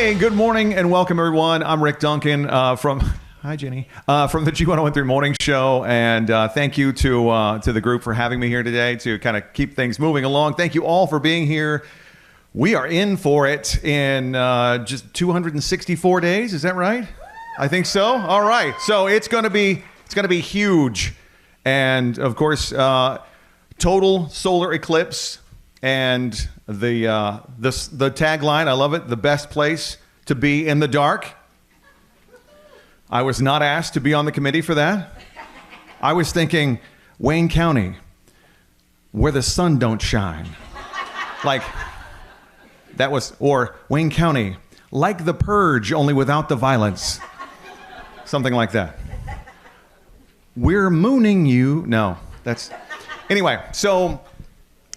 Hey, good morning and welcome everyone. I'm Rick Duncan from the G1013 Morning Show, and thank you to the group for having me here today to kind of keep things moving along. Thank you all for being here. We are in for it in just 264 days. Is that right? I think so. All right. So it's going to be huge, and of course, total solar eclipse. And the tagline, I love it, the best place to be in the dark. I was not asked to be on the committee for that. I was thinking Wayne County, where the sun don't shine. Like, that was, or Wayne County, like The Purge, only without the violence. Something like that. We're mooning you. No, that's, anyway, so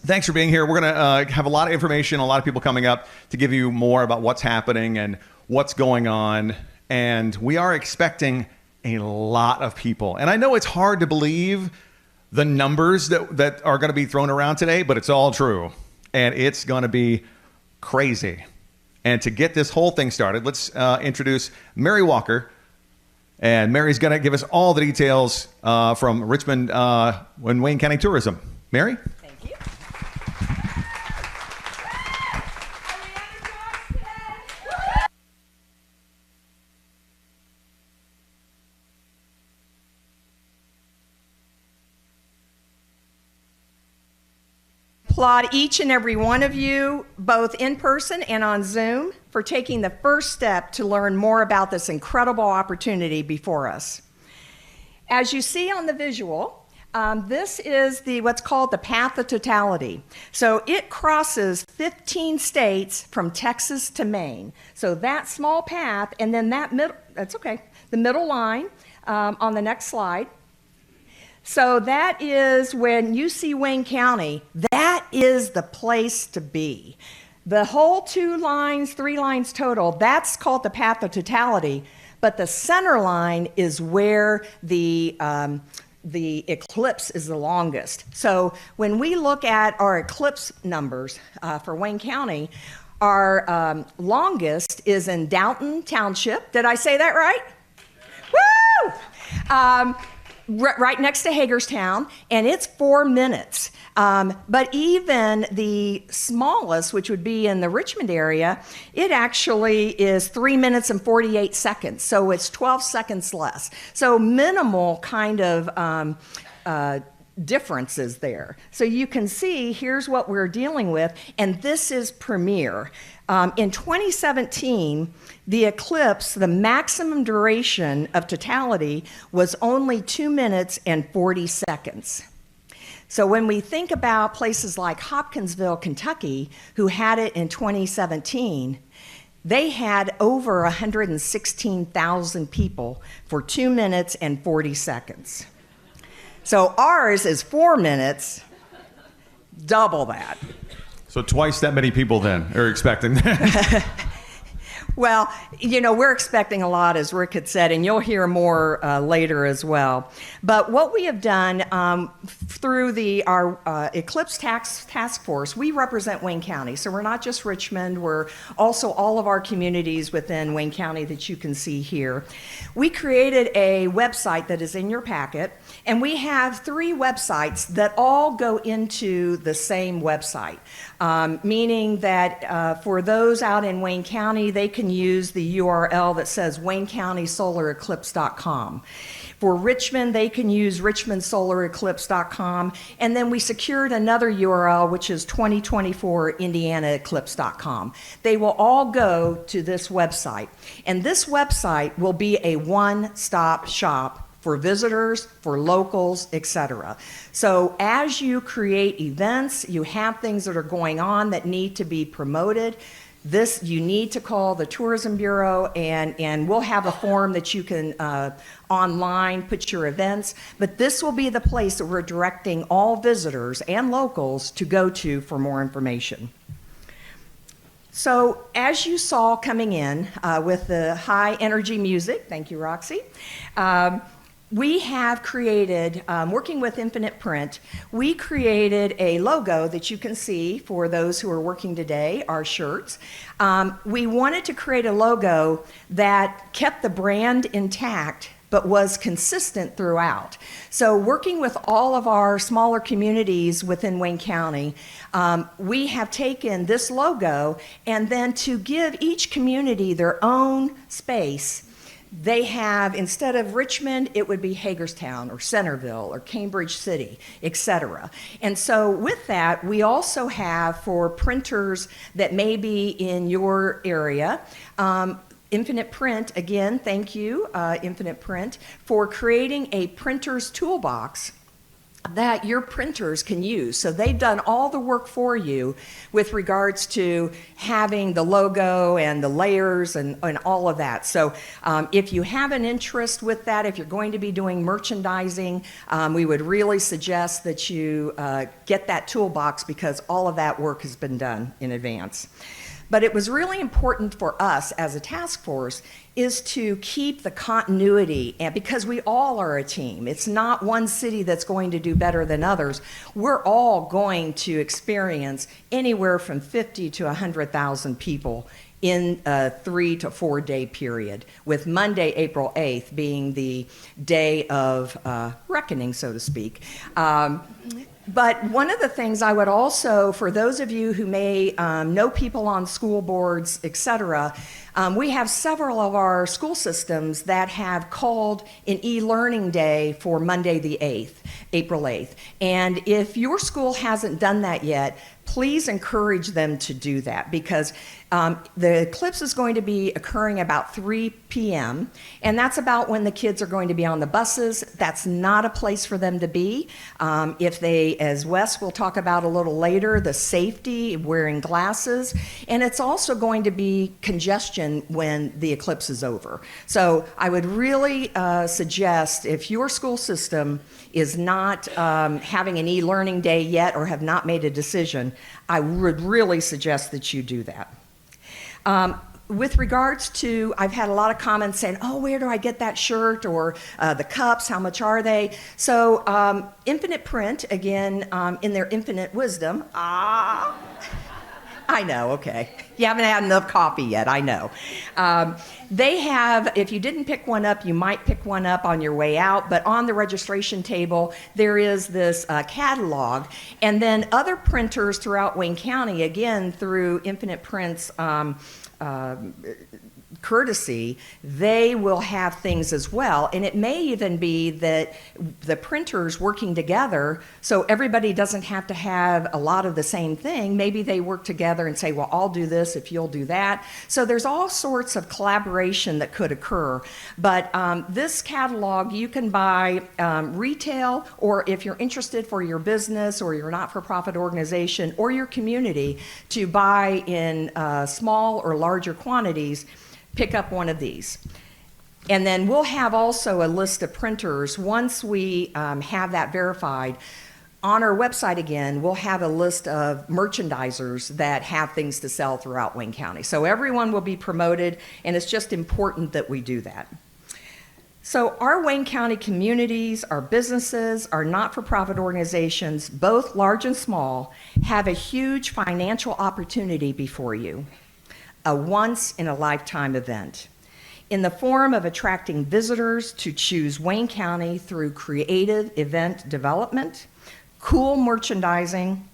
thanks for being here. We're going to have a lot of information, a lot of people coming up to give you more about what's happening and what's going on. And we are expecting a lot of people. And I know it's hard to believe the numbers that are going to be thrown around today, but it's all true. And it's going to be crazy. And to get this whole thing started, let's introduce Mary Walker. And Mary's going to give us all the details from Richmond and Wayne County Tourism. Mary? Applaud each and every one of you, both in person and on Zoom, for taking the first step to learn more about this incredible opportunity before us. As you see on the visual, this is what's called the Path of Totality. So it crosses 15 states from Texas to Maine. So that small path, and then that the middle line on the next slide. So that is, when you see Wayne County, that is the place to be. The whole 2 lines, 3 lines total, that's called the Path of Totality, but the center line is where the eclipse is the longest. So when we look at our eclipse numbers for Wayne County, our longest is in Downton Township. Did I say that right? Woo! Right next to Hagerstown, and it's 4 minutes. But even the smallest, which would be in the Richmond area, it actually is 3 minutes and 48 seconds. So it's 12 seconds less. So minimal kind of differences there. So you can see, here's what we're dealing with, and this is Premier. In 2017, the eclipse, the maximum duration of totality was only 2 minutes and 40 seconds. So when we think about places like Hopkinsville, Kentucky, who had it in 2017, they had over 116,000 people for 2 minutes and 40 seconds. So ours is 4 minutes, double that. So twice that many people then are expecting that. Well, we're expecting a lot, as Rick had said, and you'll hear more later as well. But what we have done through our Eclipse Task Force, we represent Wayne County. So we're not just Richmond, we're also all of our communities within Wayne County that you can see here. We created a website that is in your packet, and we have 3 websites that all go into the same website, meaning that for those out in Wayne County, they can use the URL that says WayneCountySolarEclipse.com. For Richmond, they can use RichmondSolarEclipse.com, and then we secured another URL, which is 2024IndianaEclipse.com. They will all go to this website, and this website will be a one-stop shop for visitors, for locals, etc. So as you create events, you have things that are going on that need to be promoted, you need to call the Tourism Bureau, and we'll have a form that you can online put your events, but this will be the place that we're directing all visitors and locals to go to for more information. So as you saw coming in with the high energy music, thank you, Roxy, we have created, working with Infinite Print, we created a logo that you can see for those who are working today, our shirts. We wanted to create a logo that kept the brand intact but was consistent throughout. So working with all of our smaller communities within Wayne County, we have taken this logo, and then to give each community their own space, they have, instead of Richmond, it would be Hagerstown or Centerville or Cambridge City, etc. And so with that, we also have for printers that may be in your area, Infinite Print, again, thank you, Infinite Print, for creating a printer's toolbox that your printers can use. So they've done all the work for you with regards to having the logo and the layers and all of that. So if you have an interest with that, if you're going to be doing merchandising, we would really suggest that you get that toolbox, because all of that work has been done in advance. But it was really important for us as a task force is to keep the continuity, and because we all are a team. It's not one city that's going to do better than others. We're all going to experience anywhere from 50 to 100,000 people in a 3 to 4 day period, with Monday, April 8th being the day of reckoning, so to speak. But one of the things I would also, for those of you who may know people on school boards, et cetera, we have several of our school systems that have called an e-learning day for Monday the 8th, April 8th. And if your school hasn't done that yet, please encourage them to do that, because the eclipse is going to be occurring about 3 p.m., and that's about when the kids are going to be on the buses. That's not a place for them to be. If they, as Wes will talk about a little later, the safety, wearing glasses, and it's also going to be congestion when the eclipse is over. So I would really suggest, if your school system is not having an e-learning day yet or have not made a decision, I would really suggest that you do that. With regards to, I've had a lot of comments saying, oh, where do I get that shirt, or the cups, how much are they? So Infinite Print, again, in their infinite wisdom, I know, okay. You haven't had enough coffee yet, I know. They have, if you didn't pick one up, you might pick one up on your way out, but on the registration table, there is this catalog, and then other printers throughout Wayne County, again, through Infinite Print's courtesy, they will have things as well. And it may even be that the printers working together, so everybody doesn't have to have a lot of the same thing. Maybe they work together and say, well, I'll do this if you'll do that. So there's all sorts of collaboration that could occur. But this catalog you can buy retail, or if you're interested for your business or your not-for-profit organization or your community to buy in small or larger quantities, pick up one of these. And then we'll have also a list of printers. Once we have that verified, on our website again, we'll have a list of merchandisers that have things to sell throughout Wayne County. So everyone will be promoted, and it's just important that we do that. So our Wayne County communities, our businesses, our not-for-profit organizations, both large and small, have a huge financial opportunity before you. A once-in-a-lifetime event in the form of attracting visitors to choose Wayne County through creative event development, cool merchandising,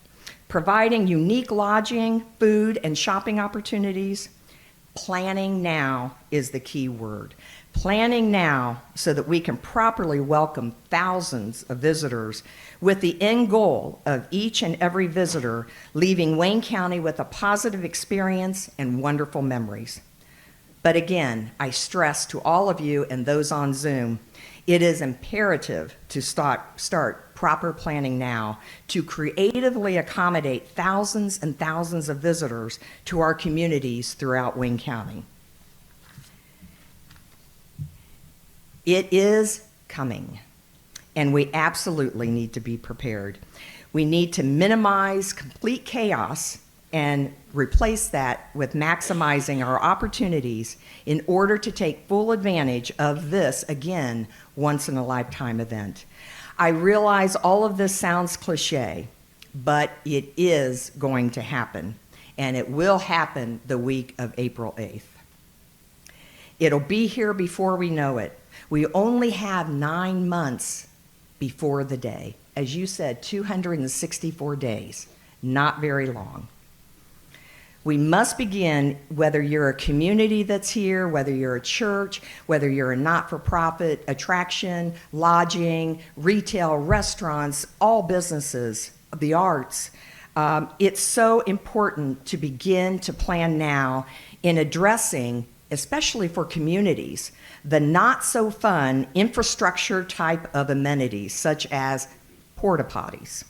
providing unique lodging, food, and shopping opportunities. Planning now is the key word. Planning now so that we can properly welcome thousands of visitors, with the end goal of each and every visitor leaving Wayne County with a positive experience and wonderful memories. But again, I stress to all of you and those on Zoom, it is imperative to start proper planning now to creatively accommodate thousands and thousands of visitors to our communities throughout Wayne County. It is coming, and we absolutely need to be prepared. We need to minimize complete chaos and replace that with maximizing our opportunities in order to take full advantage of this, again, once-in-a-lifetime event. I realize all of this sounds cliche, but it is going to happen, and it will happen the week of April 8th. It'll be here before we know it. We only have 9 months before the day. As you said, 264 days, not very long. We must begin, whether you're a community that's here, whether you're a church, whether you're a not-for-profit attraction, lodging, retail, restaurants, all businesses, the arts. It's so important to begin to plan now in addressing, especially for communities, the not-so-fun infrastructure type of amenities, such as porta potties,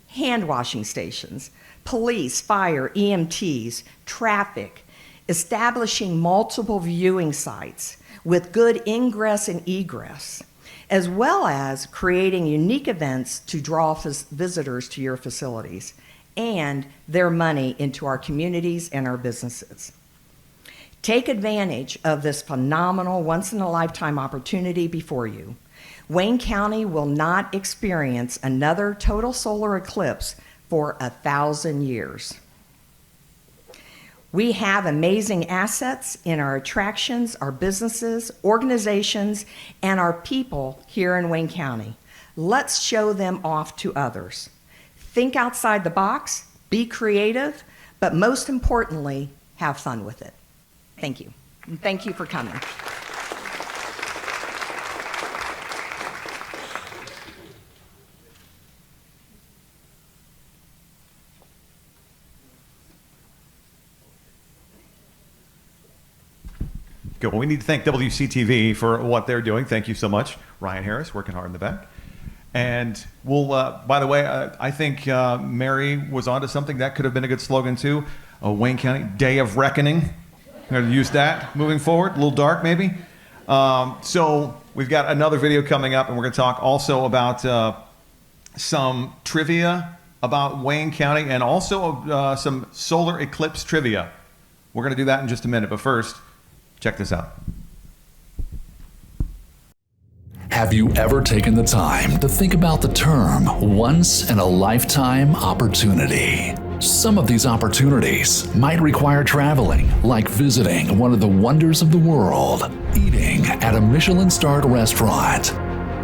hand washing stations, police, fire, EMTs, traffic, establishing multiple viewing sites with good ingress and egress, as well as creating unique events to draw visitors to your facilities and their money into our communities and our businesses. Take advantage of this phenomenal once-in-a-lifetime opportunity before you. Wayne County will not experience another total solar eclipse for 1,000 years. We have amazing assets in our attractions, our businesses, organizations, and our people here in Wayne County. Let's show them off to others. Think outside the box, be creative, but most importantly, have fun with it. Thank you. And thank you for coming. Good. Well, we need to thank WCTV for what they're doing. Thank you so much. Ryan Harris, working hard in the back. And we'll, by the way, I think Mary was onto something. That could have been a good slogan too. Wayne County, Day of Reckoning. I'm going to use that moving forward. A little dark, maybe. So we've got another video coming up, and we're going to talk also about some trivia about Wayne County and also some solar eclipse trivia. We're going to do that in just a minute. But first, check this out. Have you ever taken the time to think about the term once-in-a-lifetime opportunity? Some of these opportunities might require traveling, like visiting one of the wonders of the world, eating at a Michelin-starred restaurant,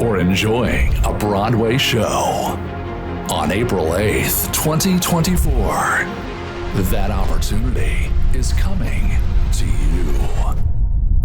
or enjoying a Broadway show. On April 8th, 2024, that opportunity is coming to you.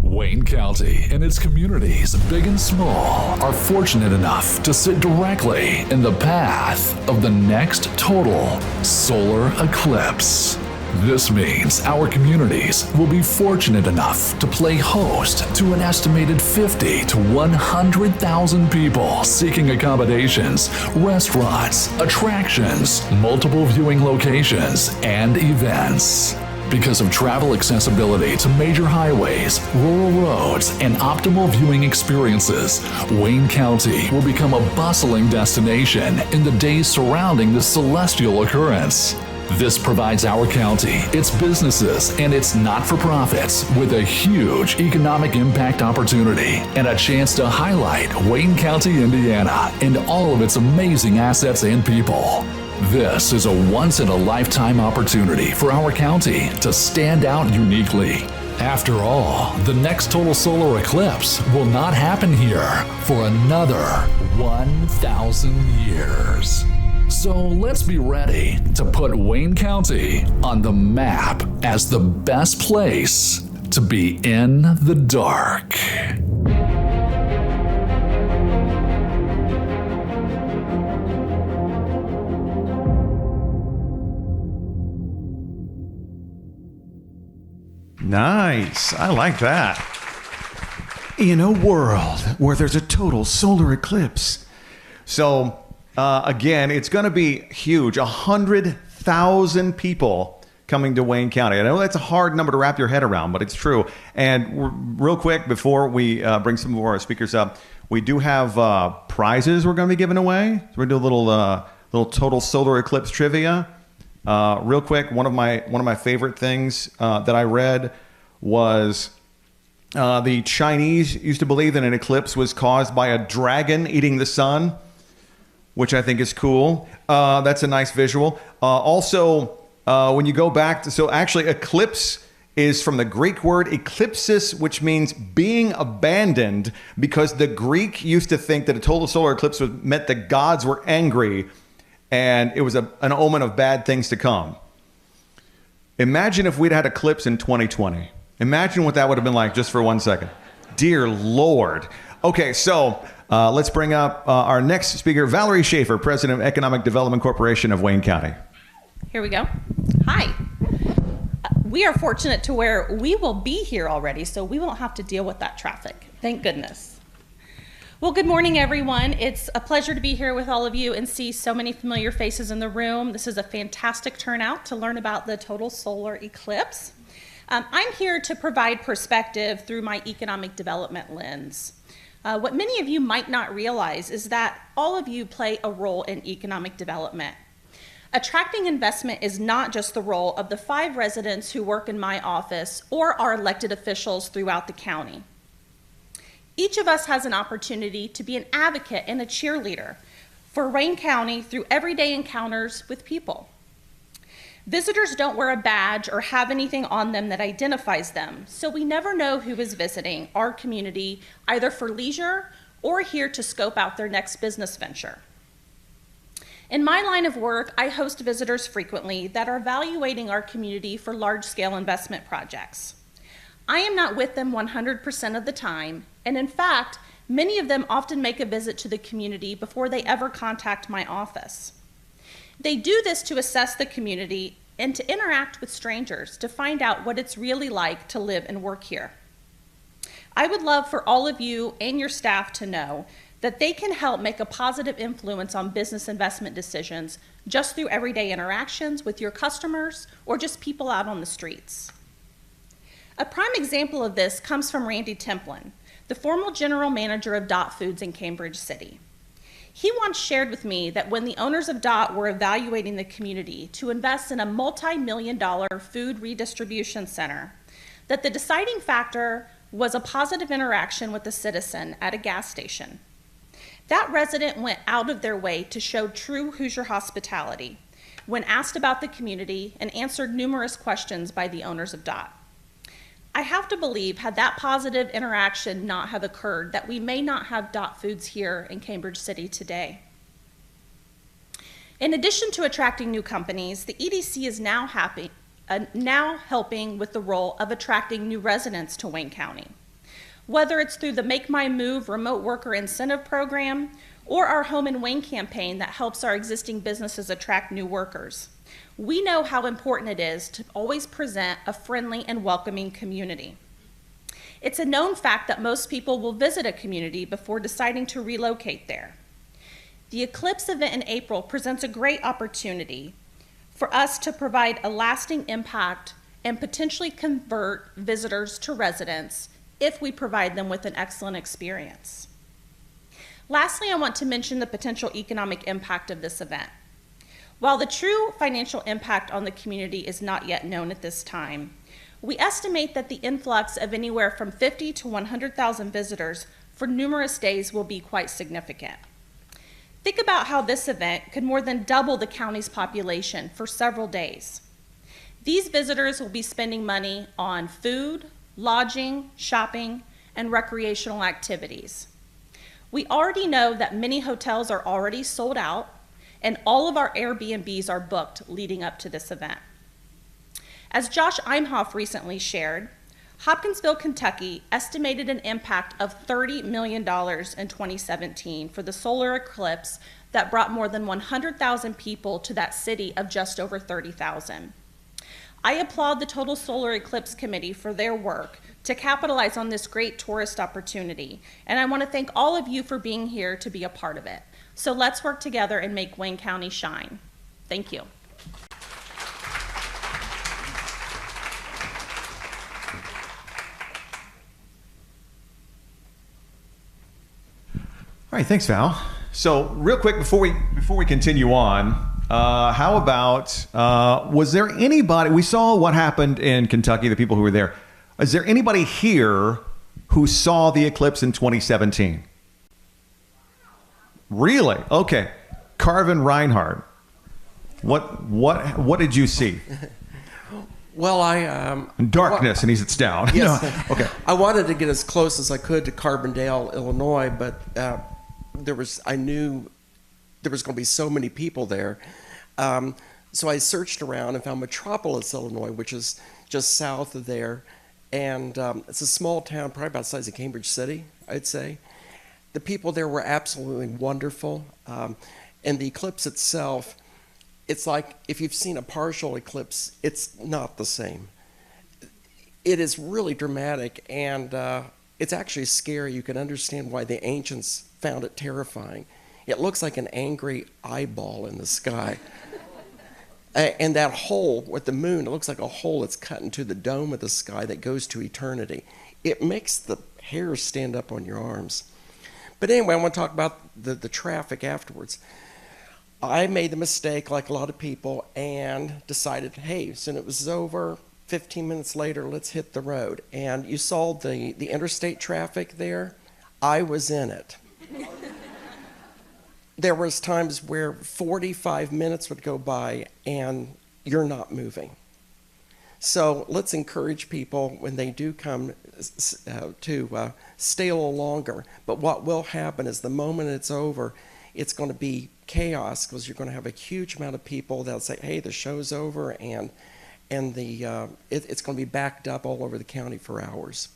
Wayne County and its communities, big and small, are fortunate enough to sit directly in the path of the next total solar eclipse. This means our communities will be fortunate enough to play host to an estimated 50 to 100,000 people seeking accommodations, restaurants, attractions, multiple viewing locations, and events. Because of travel accessibility to major highways, rural roads, and optimal viewing experiences, Wayne County will become a bustling destination in the days surrounding this celestial occurrence. This provides our county, its businesses, and its not-for-profits with a huge economic impact opportunity and a chance to highlight Wayne County, Indiana, and all of its amazing assets and people. This is a once-in-a-lifetime opportunity for our county to stand out uniquely. After all, the next total solar eclipse will not happen here for another 1,000 years. So let's be ready to put Wayne County on the map as the best place to be in the dark. Nice. I like that. In a world where there's a total solar eclipse. So, again, it's going to be huge. 100,000 people coming to Wayne County. I know that's a hard number to wrap your head around, but it's true. And real quick, before we bring some of our speakers up, we do have prizes we're going to be giving away. So we're going to do a little total solar eclipse trivia. Real quick, one of my favorite things that I read was the Chinese used to believe that an eclipse was caused by a dragon eating the sun, which I think is cool. That's a nice visual. Also, when you go back to, so actually eclipse is from the Greek word eclipsis, which means being abandoned, because the Greek used to think that a total solar eclipse meant the gods were angry and it was an omen of bad things to come. Imagine if we'd had eclipse in 2020. Imagine what that would have been like just for 1 second. Dear Lord. Okay, so let's bring up our next speaker, Valerie Schaefer, President of Economic Development Corporation of Wayne County. Here we go. Hi. We are fortunate to where we will be here already, so we won't have to deal with that traffic. Thank goodness. Well, good morning, everyone. It's a pleasure to be here with all of you and see so many familiar faces in the room. This is a fantastic turnout to learn about the total solar eclipse. I'm here to provide perspective through my economic development lens. What many of you might not realize is that all of you play a role in economic development. Attracting investment is not just the role of the 5 residents who work in my office or our elected officials throughout the county. Each of us has an opportunity to be an advocate and a cheerleader for Wayne County through everyday encounters with people. Visitors don't wear a badge or have anything on them that identifies them, so we never know who is visiting our community either for leisure or here to scope out their next business venture. In my line of work, I host visitors frequently that are evaluating our community for large-scale investment projects. I am not with them 100% of the time, and in fact, many of them often make a visit to the community before they ever contact my office. They do this to assess the community and to interact with strangers to find out what it's really like to live and work here. I would love for all of you and your staff to know that they can help make a positive influence on business investment decisions just through everyday interactions with your customers or just people out on the streets. A prime example of this comes from Randy Templin, the former general manager of Dot Foods in Cambridge City. He once shared with me that when the owners of Dot were evaluating the community to invest in a multi-million-dollar food redistribution center, that the deciding factor was a positive interaction with a citizen at a gas station. That resident went out of their way to show true Hoosier hospitality when asked about the community and answered numerous questions by the owners of Dot. I have to believe, had that positive interaction not have occurred, that we may not have Dot Foods here in Cambridge City today. In addition to attracting new companies, the EDC is now helping with the role of attracting new residents to Wayne County. Whether it's through the Make My Move remote worker incentive program or our Home in Wayne campaign that helps our existing businesses attract new workers. We know how important it is to always present a friendly and welcoming community. It's a known fact that most people will visit a community before deciding to relocate there. The Eclipse event in April presents a great opportunity for us to provide a lasting impact and potentially convert visitors to residents if we provide them with an excellent experience. Lastly, I want to mention the potential economic impact of this event. While the true financial impact on the community is not yet known at this time, we estimate that the influx of anywhere from 50 to 100,000 visitors for numerous days will be quite significant. Think about how this event could more than double the county's population for several days. These visitors will be spending money on food, lodging, shopping, and recreational activities. We already know that many hotels are already sold out, and all of our Airbnbs are booked leading up to this event. As Josh Imhoff recently shared, Hopkinsville, Kentucky estimated an impact of $30 million in 2017 for the solar eclipse that brought more than 100,000 people to that city of just over 30,000. I applaud the Total Solar Eclipse Committee for their work to capitalize on this great tourist opportunity, and I want to thank all of you for being here to be a part of it. So let's work together and make Wayne County shine. Thank you. All right, thanks, Val. So real quick before we continue on, How about, was there anybody, we saw what happened in Kentucky, the people who were there. Is there anybody here who saw the eclipse in 2017? Really? Okay. Carvin Reinhardt, what did you see? Well, I Darkness, and he sits down. Yes. No. Okay. I wanted to get as close as I could to Carbondale, Illinois, but I knew there was going to be so many people there. So I searched around and found Metropolis, Illinois, which is just south of there. And it's a small town, probably about the size of Cambridge City, I'd say. The people there were absolutely wonderful. And the eclipse itself, it's like if you've seen a partial eclipse, it's not the same. It is really dramatic, and it's actually scary. You can understand why the ancients found it terrifying. It looks like an angry eyeball in the sky. And that hole with the moon, it looks like a hole that's cut into the dome of the sky that goes to eternity. It makes the hairs stand up on your arms. But anyway, I want to talk about the traffic afterwards. I made the mistake, like a lot of people, and decided, hey, soon it was over, 15 minutes later, let's hit the road. And you saw the interstate traffic there. I was in it. There was times where 45 minutes would go by and you're not moving. So let's encourage people when they do come to stay a little longer. But what will happen is the moment it's over, it's going to be chaos, because you're going to have a huge amount of people that'll say, hey, the show's over, and it's going to be backed up all over the county for hours.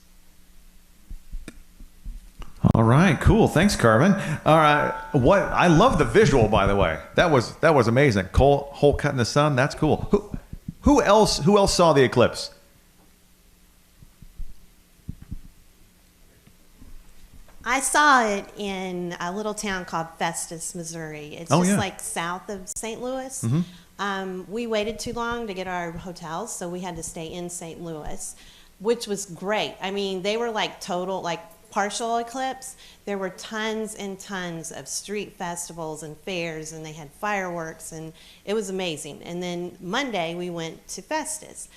All right, cool. Thanks, Carvin. All right, I love the visual, by the way. That was amazing. Hole cut in the sun. That's cool. Who else saw the eclipse? I saw it in a little town called Festus, Missouri. It's like south of St. Louis. Mm-hmm. We waited too long to get our hotels, so we had to stay in St. Louis, which was great. I mean, they were like total, like partial eclipse. There were tons and tons of street festivals and fairs, and they had fireworks, and it was amazing. And then Monday we went to Festus,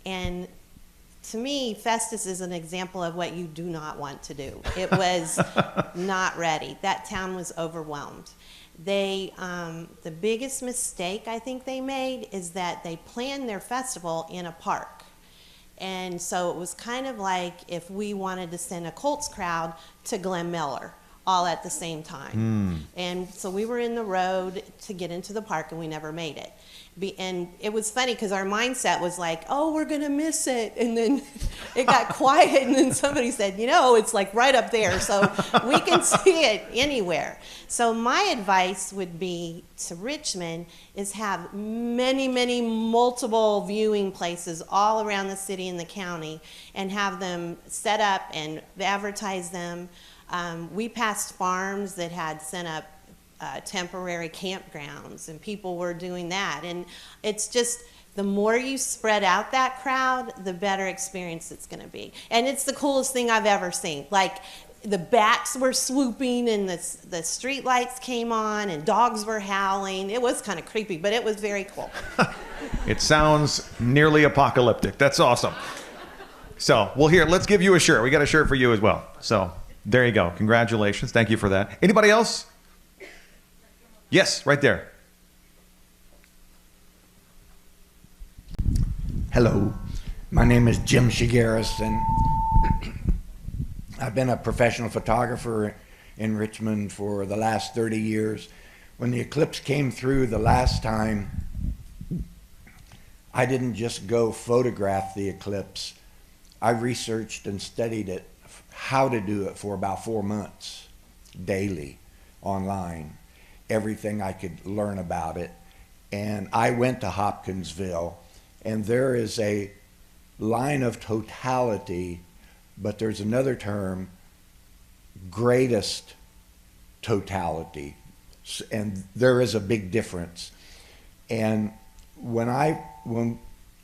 and to me, Festus is an example of what you do not want to do. It was not ready. That town was overwhelmed. The biggest mistake I think they made is that they planned their festival in a park. And so it was kind of like if we wanted to send a Colts crowd to Glen Miller all at the same time. And so we were in the road to get into the park, and we never made it. And it was funny because our mindset was like, oh, we're going to miss it. And then it got quiet, and then somebody said, it's like right up there, so we can see it anywhere. So my advice would be to Richmond is have many, many multiple viewing places all around the city and the county, and have them set up and advertise them. We passed farms that had set up temporary campgrounds, and people were doing that. And it's just, the more you spread out that crowd, the better experience it's going to be. And it's the coolest thing I've ever seen. Like, the bats were swooping, and the street lights came on, and dogs were howling. It was kind of creepy, but it was very cool. It sounds nearly apocalyptic. That's awesome. So, well, here, let's give you a shirt. We got a shirt for you as well. So there you go. Congratulations. Thank you for that. Anybody else? Yes, right there. Hello, my name is Jim Shigaris, and I've been a professional photographer in Richmond for the last 30 years. When the eclipse came through the last time, I didn't just go photograph the eclipse. I researched and studied it, how to do it, for about 4 months, daily, online. Everything I could learn about it. And I went to Hopkinsville, and there is a line of totality, but there's another term, greatest totality. And there is a big difference. And when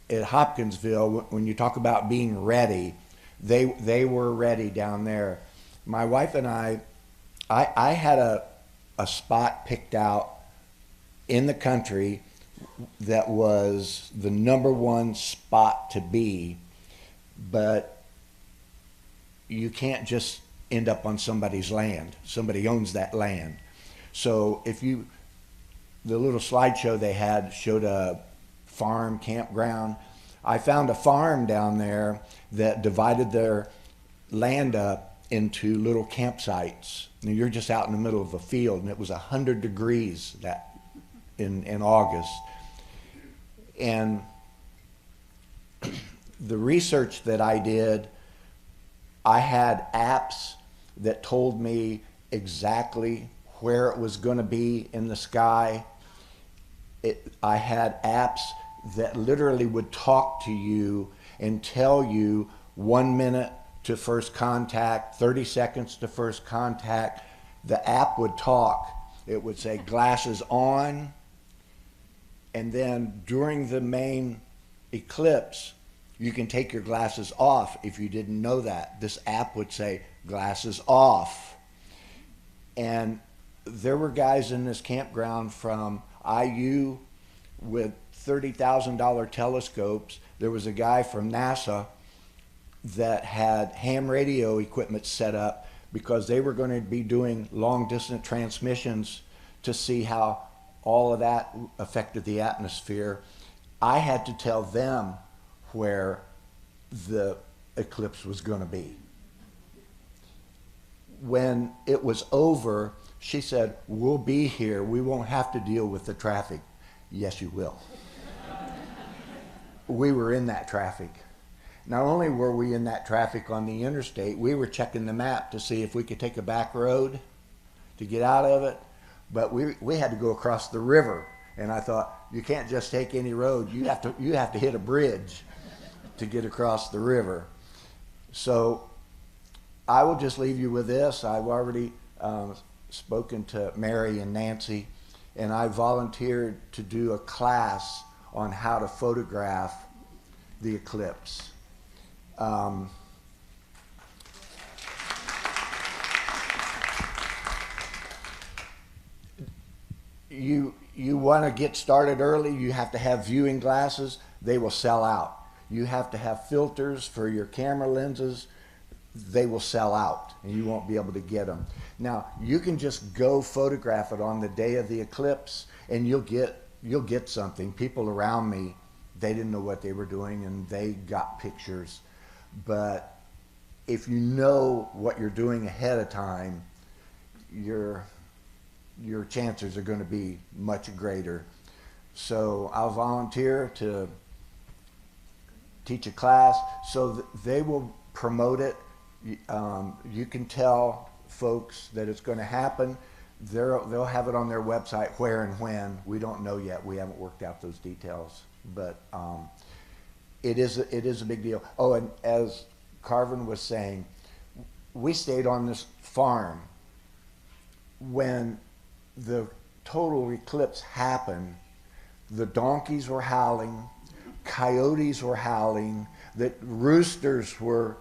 at Hopkinsville, when you talk about being ready, they were ready down there. My wife and I had a spot picked out in the country that was the #1 spot to be, but you can't just end up on somebody's land. Somebody owns that land. So the little slideshow they had showed a farm, campground. I found a farm down there that divided their land up into little campsites. And you're just out in the middle of a field, and it was 100 degrees in August. And the research that I did, I had apps that told me exactly where it was going to be in the sky. I had apps that literally would talk to you and tell you 1 minute to first contact, 30 seconds to first contact. The app would talk. It would say glasses on, and then during the main eclipse, you can take your glasses off. If you didn't know that, this app would say glasses off. And there were guys in this campground from IU with $30,000 telescopes. There was a guy from NASA that had ham radio equipment set up because they were going to be doing long distance transmissions to see how all of that affected the atmosphere. I had to tell them where the eclipse was going to be. When it was over, she said, "We'll be here. We won't have to deal with the traffic." Yes, you will. We were in that traffic. Not only were we in that traffic on the interstate, we were checking the map to see if we could take a back road to get out of it, but we had to go across the river. And I thought, you can't just take any road. You have to hit a bridge to get across the river. So I will just leave you with this. I've already spoken to Mary and Nancy, and I volunteered to do a class on how to photograph the eclipse. You want to get started early, you have to have viewing glasses. They will sell out. You have to have filters for your camera lenses. They will sell out and you won't be able to get them. Now, you can just go photograph it on the day of the eclipse and you'll get something. People around me, they didn't know what they were doing and they got pictures. But if you know what you're doing ahead of time, your chances are going to be much greater. So I'll volunteer to teach a class so they will promote it. You can tell folks that it's going to happen. They'll have it on their website where and when. We don't know yet. We haven't worked out those details, but it is a big deal. Oh, and as Carvin was saying, we stayed on this farm when the total eclipse happened. The donkeys were howling, coyotes were howling, the roosters were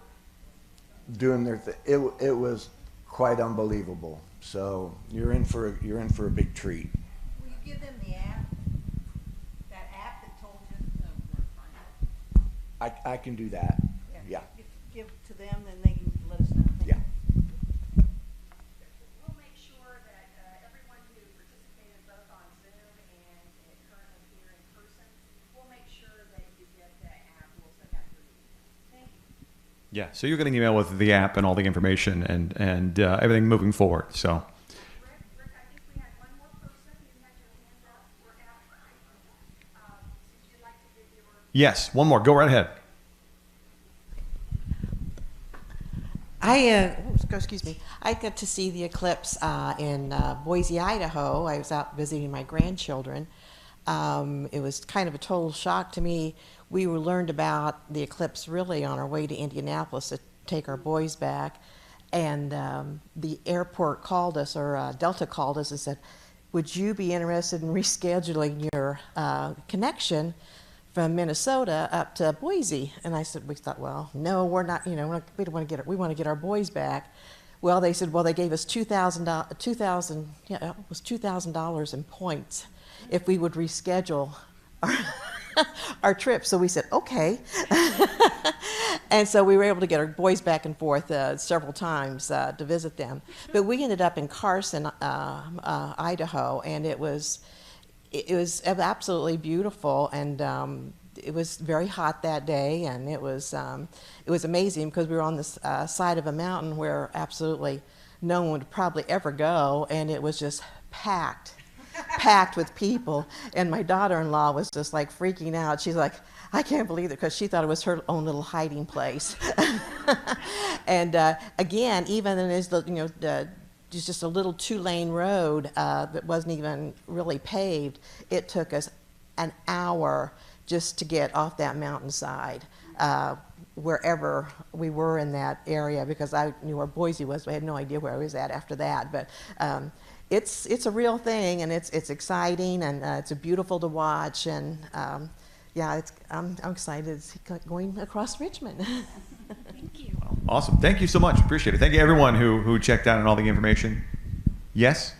doing their thing. It was quite unbelievable. So you're in for a big treat. Will you give them the app? That app that told you where to find it? I can do that. Yeah. Give to them, then they can let us know. Yeah. We'll make sure that everyone who participated both on Zoom and currently here in person, we'll make sure that you get that app. We'll send that through to you. Thank you. Yeah, so you'll get an email with the app and all the information and everything moving forward. So. Rick, I think we had one more person who had your hand up. We're out of time. Would you like to give your... Yes, one more. Go right ahead. I got to see the eclipse in Boise, Idaho. I was out visiting my grandchildren. It was kind of a total shock to me. We learned about the eclipse really on our way to Indianapolis to take our boys back. And the airport called us, or Delta called us and said, would you be interested in rescheduling your connection from Minnesota up to Boise? And I said, we thought, well, no, we're not, we don't want to we want to get our boys back. Well, they said, well, they gave us $2,000 in points if we would reschedule our trip. So we said, okay. And so we were able to get our boys back and forth several times to visit them. But we ended up in Carson, Idaho, and it was absolutely beautiful, and it was very hot that day, and it was amazing because we were on this side of a mountain where absolutely no one would probably ever go, and it was just packed with people. And my daughter-in-law was just like freaking out. She's like, I can't believe it, because she thought it was her own little hiding place. And again, even in this, just a little 2-lane road that wasn't even really paved, it took us an hour just to get off that mountainside, wherever we were in that area, because I knew where Boise was, but I had no idea where I was at after that. But it's a real thing, and it's exciting, and it's beautiful to watch, and yeah, I'm excited going across Richmond. Thank you. Awesome. Thank you so much. Appreciate it. Thank you, everyone who checked out and all the information. Yes?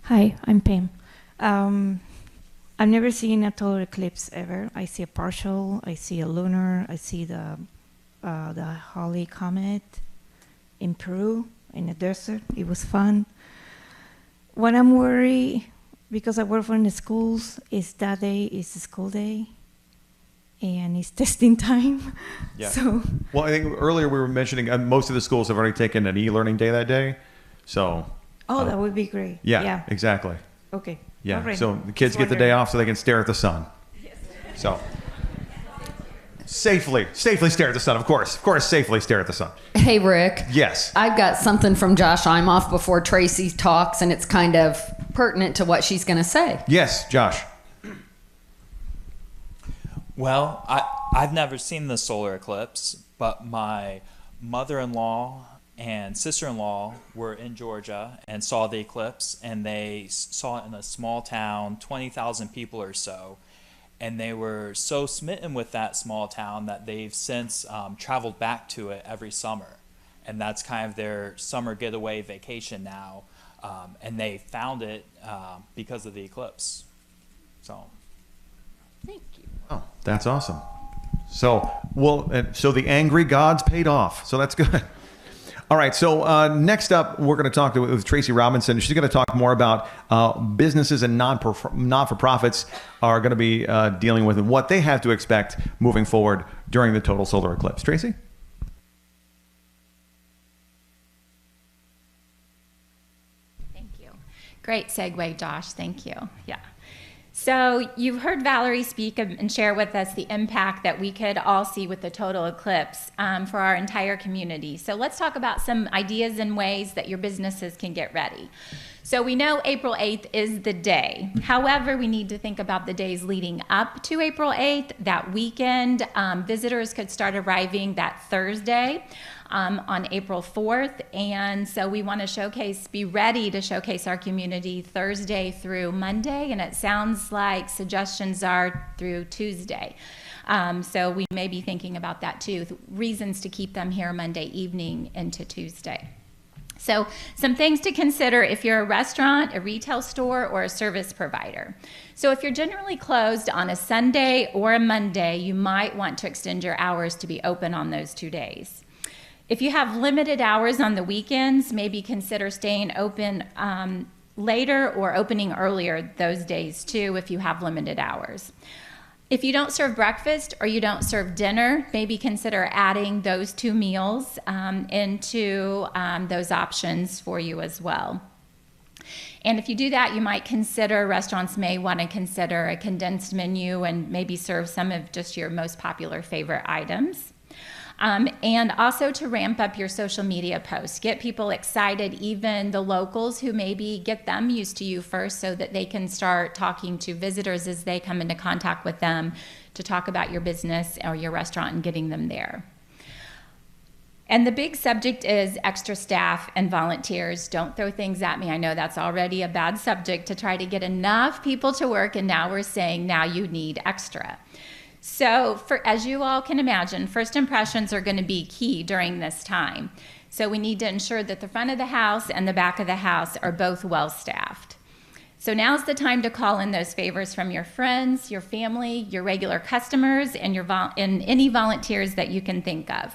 Hi, I'm Pam. I've never seen a total eclipse ever. I see a partial, I see a lunar, I see the Halley Comet in Peru, in the desert. It was fun. What I'm worried, because I work for in the schools, is that day is the school day, and it's testing time. Yeah. So. Well, I think earlier we were mentioning most of the schools have already taken an e-learning day that day. So. Oh, that would be great. Yeah. Exactly. Okay. Yeah. Alright. So the kids get the day off so they can stare at the sun. Yes. So. Safely stare at the sun, of course, safely stare at the sun. Hey, Rick. Yes. I've got something from Josh Imoff before Tracy talks, and it's kind of pertinent to what she's going to say. Yes, Josh. Well, I've never seen the solar eclipse, but my mother-in-law and sister-in-law were in Georgia and saw the eclipse, and they saw it in a small town, 20,000 people or so. And they were so smitten with that small town that they've since traveled back to it every summer. And that's kind of their summer getaway vacation now. And they found it because of the eclipse. So. Thank you. Oh, that's awesome. So, so the angry gods paid off. So that's good. All right, so next up, we're going to talk with Tracy Robinson. She's going to talk more about businesses and not-for-profits are going to be dealing with and what they have to expect moving forward during the total solar eclipse. Tracy? Thank you. Great segue, Josh. Thank you. Yeah. So you've heard Valerie speak and share with us the impact that we could all see with the total eclipse for our entire community. So let's talk about some ideas and ways that your businesses can get ready. So we know April 8th is the day. However, we need to think about the days leading up to April 8th. That weekend, visitors could start arriving that Thursday on April 4th. And so we want to be ready to showcase our community Thursday through Monday. And it sounds like suggestions are through Tuesday. So we may be thinking about that too, reasons to keep them here Monday evening into Tuesday. So some things to consider if you're a restaurant, a retail store, or a service provider. So if you're generally closed on a Sunday or a Monday, you might want to extend your hours to be open on those 2 days. If you have limited hours on the weekends, maybe consider staying open later or opening earlier those days too if you have limited hours. If you don't serve breakfast or you don't serve dinner, maybe consider adding those 2 meals into those options for you as well. And if you do that, you might consider, restaurants may want to consider a condensed menu and maybe serve some of just your most popular favorite items. And also to ramp up your social media posts. Get people excited, even the locals, who maybe get them used to you first so that they can start talking to visitors as they come into contact with them to talk about your business or your restaurant and getting them there. And the big subject is extra staff and volunteers. Don't throw things at me. I know that's already a bad subject to try to get enough people to work, and now we're saying now you need extra. So as you all can imagine, first impressions are going to be key during this time. So we need to ensure that the front of the house and the back of the house are both well staffed. So now's the time to call in those favors from your friends, your family, your regular customers, and any volunteers that you can think of.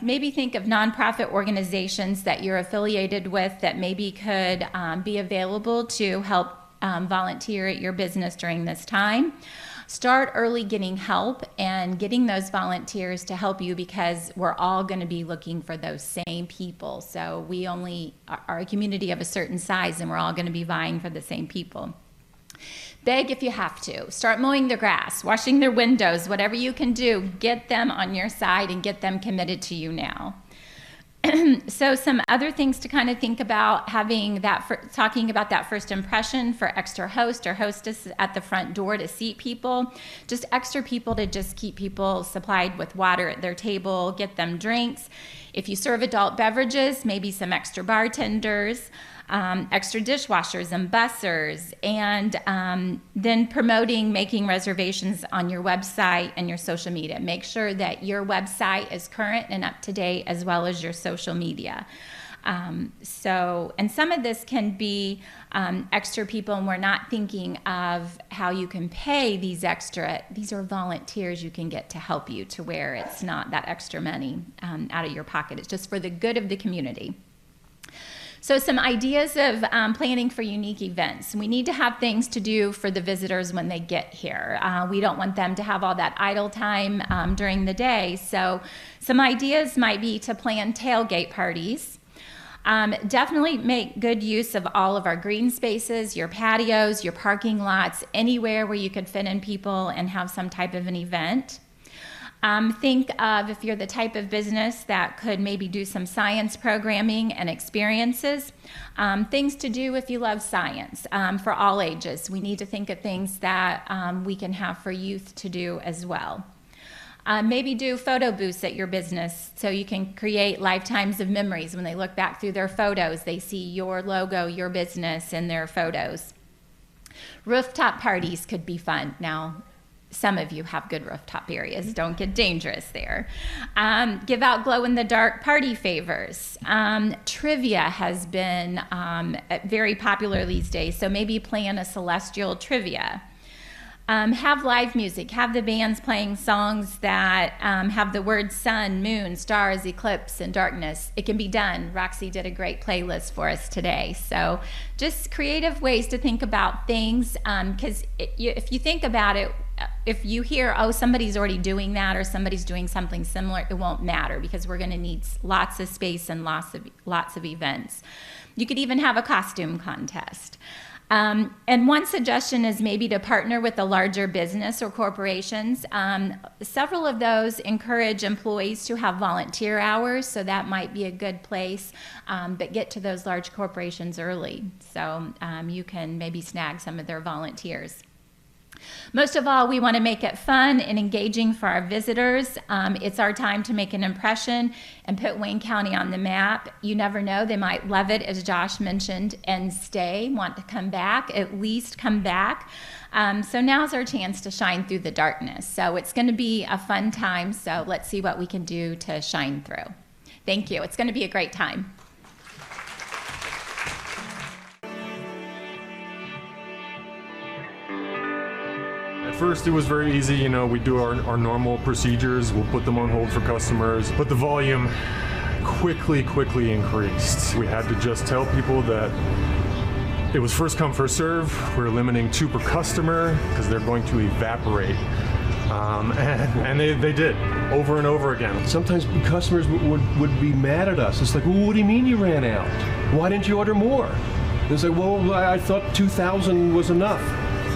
Maybe think of nonprofit organizations that you're affiliated with that maybe could be available to help volunteer at your business during this time. Start early getting help and getting those volunteers to help you, because we're all going to be looking for those same people. So we only are a community of a certain size, and we're all going to be vying for the same people. Beg if you have to. Start mowing their grass, washing their windows, whatever you can do. Get them on your side and get them committed to you now. So some other things to kind of think about, talking about that first impression for extra host or hostess at the front door to seat people, just extra people to just keep people supplied with water at their table, get them drinks. If you serve adult beverages, maybe some extra bartenders, extra dishwashers and bussers, and then promoting making reservations on your website and your social media. Make sure that your website is current and up to date, as well as your social media. And some of this can be extra people, and we're not thinking of how you can pay these extra. These are volunteers you can get to help you, to where it's not that extra money out of your pocket. It's just for the good of the community. So some ideas of planning for unique events. We need to have things to do for the visitors when they get here. We don't want them to have all that idle time during the day. So some ideas might be to plan tailgate parties. Definitely make good use of all of our green spaces, your patios, your parking lots, anywhere where you could fit in people and have some type of an event. Think of, if you're the type of business that could maybe do some science programming and experiences, things to do if you love science for all ages. We need to think of things that we can have for youth to do as well. Maybe do photo booths at your business so you can create lifetimes of memories. When they look back through their photos, they see your logo, your business in their photos. Rooftop parties could be fun. Now, some of you have good rooftop areas. Don't get dangerous there. Give out glow-in-the-dark party favors. Trivia has been very popular these days, so maybe plan a celestial trivia. Have live music. Have the bands playing songs that have the words sun, moon, stars, eclipse, and darkness. It can be done. Roxy did a great playlist for us today. So just creative ways to think about things, because if you think about it, if you hear, oh, somebody's already doing that or somebody's doing something similar, it won't matter, because we're going to need lots of space and lots of events. You could even have a costume contest. And one suggestion is maybe to partner with a larger business or corporations. Several of those encourage employees to have volunteer hours, so that might be a good place, but get to those large corporations early, so you can maybe snag some of their volunteers. Most of all, we want to make it fun and engaging for our visitors. It's our time to make an impression and put Wayne County on the map. You never know, they might love it, as Josh mentioned, and stay, want to come back, at least come back. So now's our chance to shine through the darkness. So it's going to be a fun time, so let's see what we can do to shine through. Thank you. It's going to be a great time. At first it was very easy, you know, we do our normal procedures, we'll put them on hold for customers, but the volume quickly increased. We had to just tell people that it was first come, first serve. We're limiting 2 per customer because they're going to evaporate. And they did, over and over again. Sometimes customers would be mad at us. It's like, well, what do you mean you ran out? Why didn't you order more? It's like, well, I thought 2,000 was enough.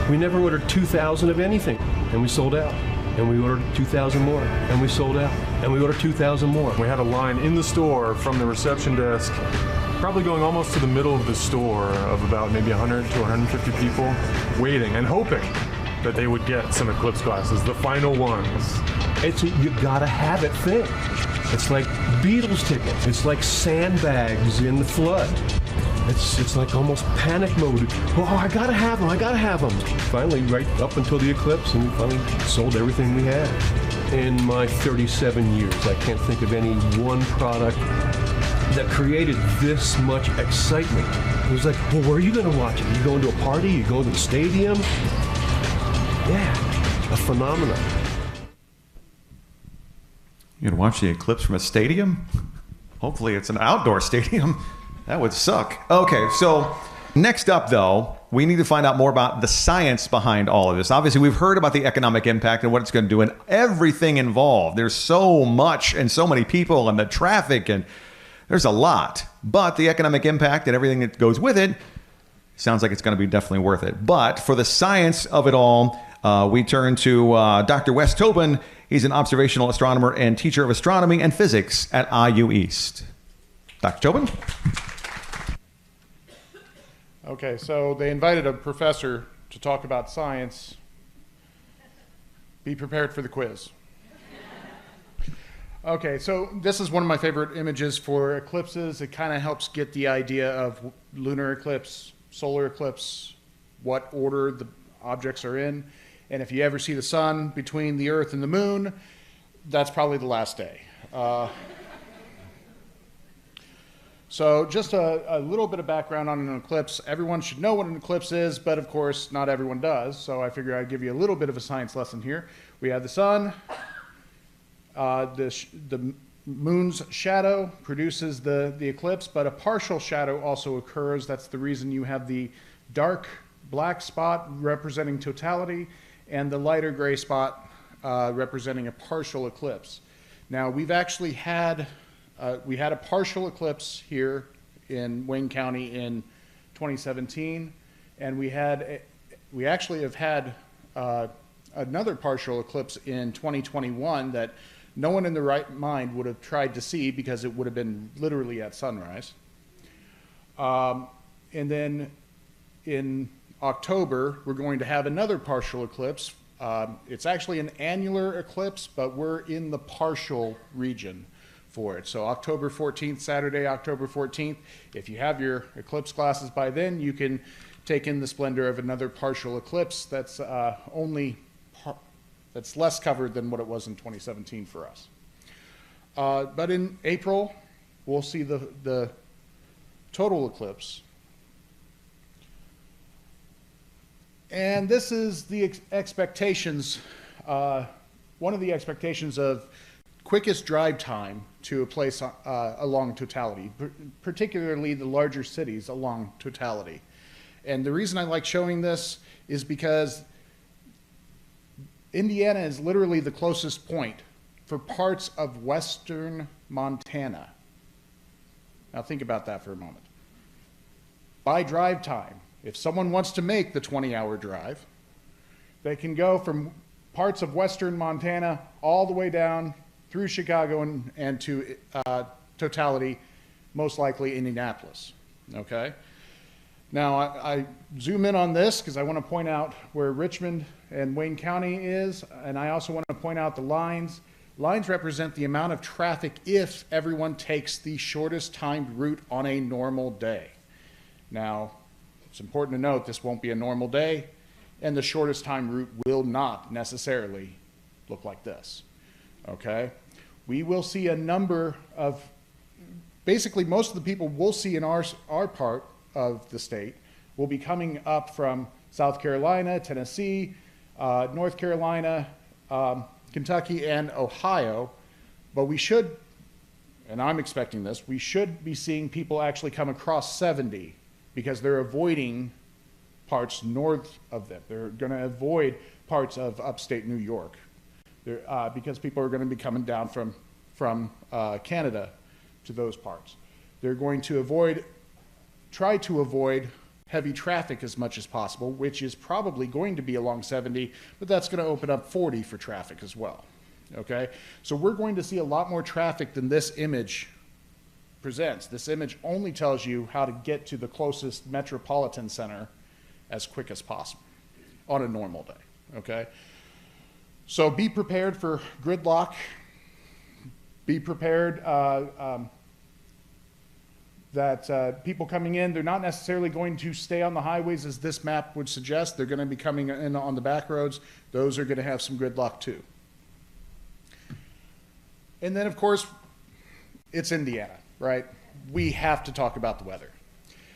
We never ordered 2,000 of anything, and we sold out. And we ordered 2,000 more, and we sold out. And we ordered 2,000 more. We had a line in the store from the reception desk, probably going almost to the middle of the store, of about maybe 100 to 150 people waiting and hoping that they would get some Eclipse glasses, the final ones. You gotta have it thing. It's like Beatles tickets. It's like sandbags in the flood. It's like almost panic mode. Oh, I gotta have them. Finally, right up until the eclipse, and we finally sold everything we had. In my 37 years, I can't think of any one product that created this much excitement. It was like, well, where are you going to watch it? You going to a party? You going to the stadium? Yeah, a phenomenon. You're going to watch the eclipse from a stadium? Hopefully it's an outdoor stadium. That would suck. Okay, so next up, though, we need to find out more about the science behind all of this. Obviously, we've heard about the economic impact and what it's going to do and everything involved. There's so much and so many people and the traffic, and there's a lot. But the economic impact and everything that goes with it sounds like it's going to be definitely worth it. But for the science of it all, we turn to Dr. Wes Tobin. He's an observational astronomer and teacher of astronomy and physics at IU East. Dr. Tobin? Okay, so they invited a professor to talk about science. Be prepared for the quiz. Okay, so this is one of my favorite images for eclipses. It kind of helps get the idea of lunar eclipse, solar eclipse, what order the objects are in. And if you ever see the sun between the Earth and the moon, that's probably the last day. So just a little bit of background on an eclipse. Everyone should know what an eclipse is, but of course not everyone does. So I figure I'd give you a little bit of a science lesson here. We have the sun. The moon's shadow produces the eclipse, but a partial shadow also occurs. That's the reason you have the dark black spot representing totality and the lighter gray spot representing a partial eclipse. Now, we've actually had we had a partial eclipse here in Wayne County in 2017, and we actually have had another partial eclipse in 2021 that no one in their right mind would have tried to see because it would have been literally at sunrise. And then in October, we're going to have another partial eclipse. It's actually an annular eclipse, but we're in the partial region for it. So October 14th, Saturday, October 14th, if you have your eclipse glasses by then, you can take in the splendor of another partial eclipse that's that's less covered than what it was in 2017 for us. But in April, we'll see the total eclipse. And this is the expectations, one of the expectations of quickest drive time to a place along totality, particularly the larger cities along totality. And the reason I like showing this is because Indiana is literally the closest point for parts of western Montana. Now think about that for a moment. By drive time, if someone wants to make the 20-hour drive, they can go from parts of western Montana all the way down through Chicago and to totality, most likely Indianapolis, okay? Now, I zoom in on this because I want to point out where Richmond and Wayne County is, and I also want to point out the lines. Lines represent the amount of traffic if everyone takes the shortest timed route on a normal day. Now, it's important to note this won't be a normal day, and the shortest time route will not necessarily look like this, okay? We will see a number of, basically most of the people we'll see in our part of the state will be coming up from South Carolina, Tennessee, North Carolina, Kentucky, and Ohio. But we should, and I'm expecting this, we should be seeing people actually come across 70 because they're avoiding parts north of them. They're going to avoid parts of upstate New York because people are going to be coming down from Canada to those parts. They're going to try to avoid heavy traffic as much as possible, which is probably going to be along 70, but that's going to open up 40 for traffic as well, okay? So we're going to see a lot more traffic than this image presents. This image only tells you how to get to the closest metropolitan center as quick as possible on a normal day, okay? So be prepared for gridlock. Be prepared that people coming in, they're not necessarily going to stay on the highways as this map would suggest. They're going to be coming in on the back roads. Those are going to have some gridlock too. And then, of course, it's Indiana, right? we have to talk about the weather.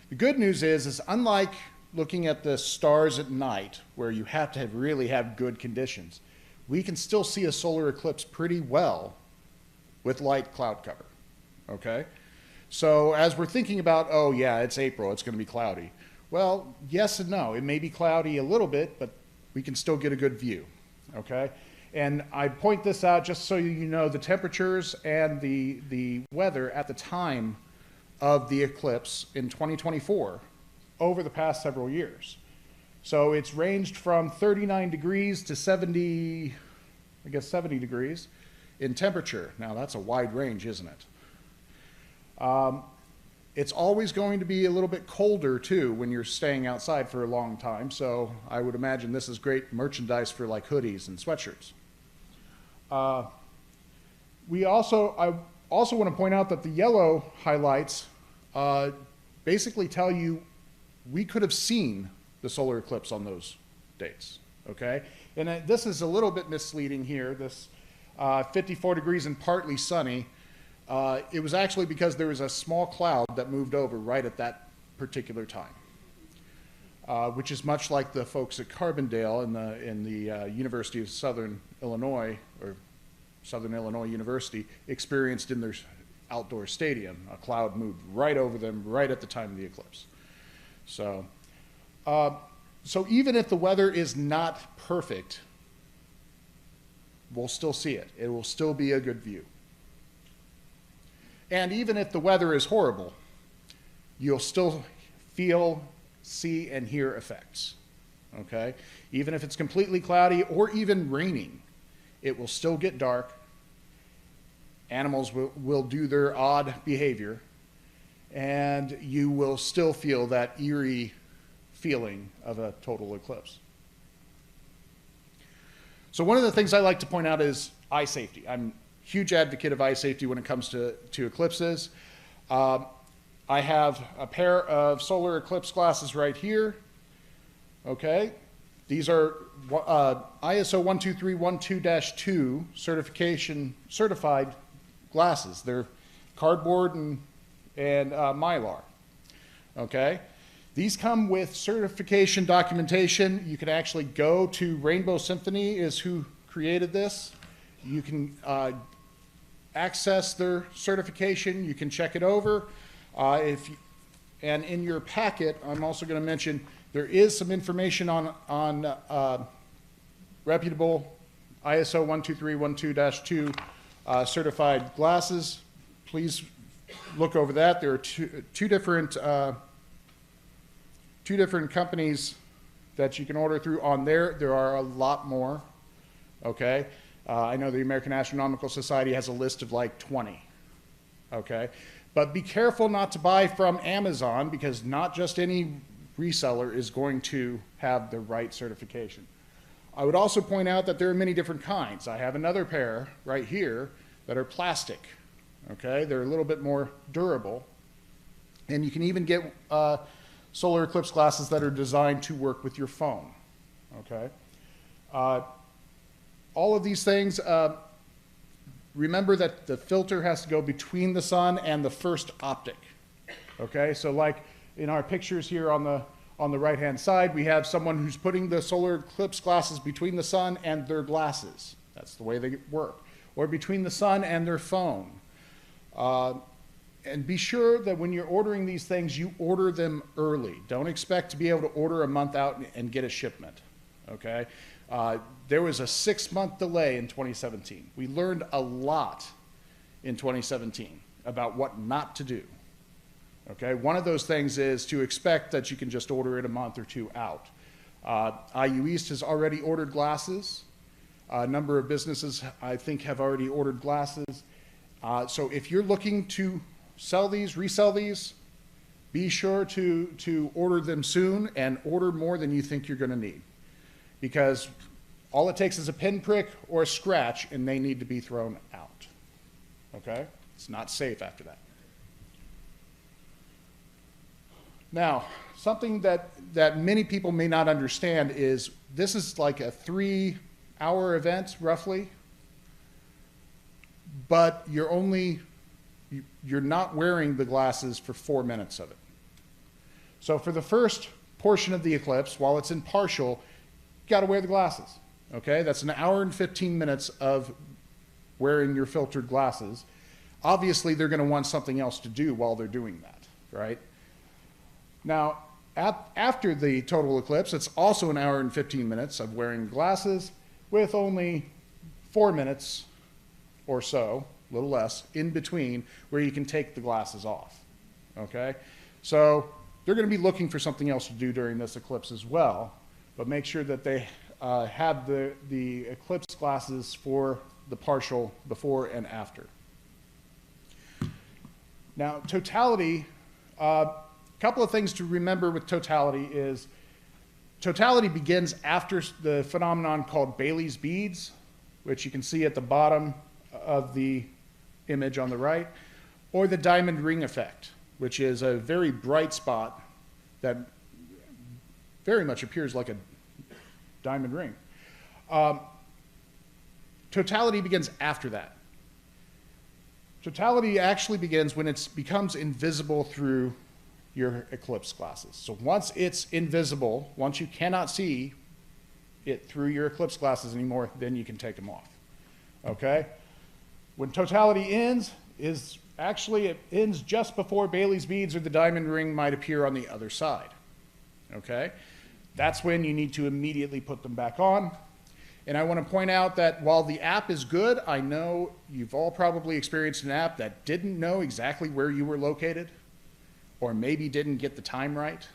The good news is unlike looking at the stars at night, where you have to really have good conditions, we can still see a solar eclipse pretty well with light cloud cover, okay? So as we're thinking about, oh yeah, it's April, it's gonna be cloudy. Well, yes and no. It may be cloudy a little bit, but we can still get a good view, okay? And I point this out just so you know the temperatures and the weather at the time of the eclipse in 2024 over the past several years. So it's ranged from 39 degrees to 70 degrees in temperature. Now that's a wide range, isn't it? It's always going to be a little bit colder too when you're staying outside for a long time. So I would imagine this is great merchandise for like hoodies and sweatshirts. I also want to point out that the yellow highlights basically tell you we could have seen the solar eclipse on those dates, okay? And this is a little bit misleading here, this 54 degrees and partly sunny. It was actually because there was a small cloud that moved over right at that particular time, which is much like the folks at Carbondale in the University of Southern Illinois, or Southern Illinois University, experienced in their outdoor stadium. A cloud moved right over them right at the time of the eclipse. So, so even if the weather is not perfect, we'll still see it. It will still be a good view. And even if the weather is horrible, you'll still feel, see, and hear effects, okay? Even if it's completely cloudy or even raining, it will still get dark. Animals will do their odd behavior, and you will still feel that eerie feeling of a total eclipse. So one of the things I like to point out is eye safety. I'm a huge advocate of eye safety when it comes to eclipses. I have a pair of solar eclipse glasses right here. Okay, these are ISO 12312-2 certified glasses. They're cardboard and mylar. Okay, these come with certification documentation. You can actually go to Rainbow Symphony, is who created this. You can access their certification. You can check it over. And in your packet, I'm also going to mention there is some information on reputable ISO 12312-2 certified glasses. Please look over that. There are two different companies that you can order through on there. There are a lot more. Okay, I know the American Astronomical Society has a list of like 20. Okay, but be careful not to buy from Amazon, because not just any reseller is going to have the right certification. I would also point out that there are many different kinds. I have another pair right here that are plastic. Okay, they're a little bit more durable, and you can even get solar eclipse glasses that are designed to work with your phone. Okay, all of these things. Remember that the filter has to go between the sun and the first optic. Okay, so like in our pictures here on the right-hand side, we have someone who's putting the solar eclipse glasses between the sun and their glasses. That's the way they work. Or between the sun and their phone. And be sure that when you're ordering these things, you order them early. Don't expect to be able to order a month out and get a shipment, okay? There was a 6-month delay in 2017. We learned a lot in 2017 about what not to do, okay? One of those things is to expect that you can just order it a month or two out. IU East has already ordered glasses. A number of businesses, I think, have already ordered glasses. So if you're looking to sell these, resell these, be sure to order them soon, and order more than you think you're going to need. Because all it takes is a pinprick or a scratch, and they need to be thrown out. Okay? It's not safe after that. Now, something that many people may not understand is this is like a 3-hour event, roughly. But you're you're not wearing the glasses for 4 minutes of it. So for the first portion of the eclipse, while it's in partial, you got to wear the glasses. Okay, that's an hour and 15 minutes of wearing your filtered glasses. Obviously, they're going to want something else to do while they're doing that, right? Now, after the total eclipse, it's also an hour and 15 minutes of wearing glasses with only 4 minutes or so, a little less, in between where you can take the glasses off, okay? So they're going to be looking for something else to do during this eclipse as well, but make sure that they have the eclipse glasses for the partial before and after. Now, totality, a couple of things to remember with totality is totality begins after the phenomenon called Bailey's beads, which you can see at the bottom of the image on the right, or the diamond ring effect, which is a very bright spot that very much appears like a diamond ring. Totality begins after that. Totality actually begins when it becomes invisible through your eclipse glasses. So once it's invisible, once you cannot see it through your eclipse glasses anymore, then you can take them off. Okay? When totality ends, it ends just before Bailey's beads or the diamond ring might appear on the other side. Okay? That's when you need to immediately put them back on. And I want to point out that while the app is good, I know you've all probably experienced an app that didn't know exactly where you were located, or maybe didn't get the time right.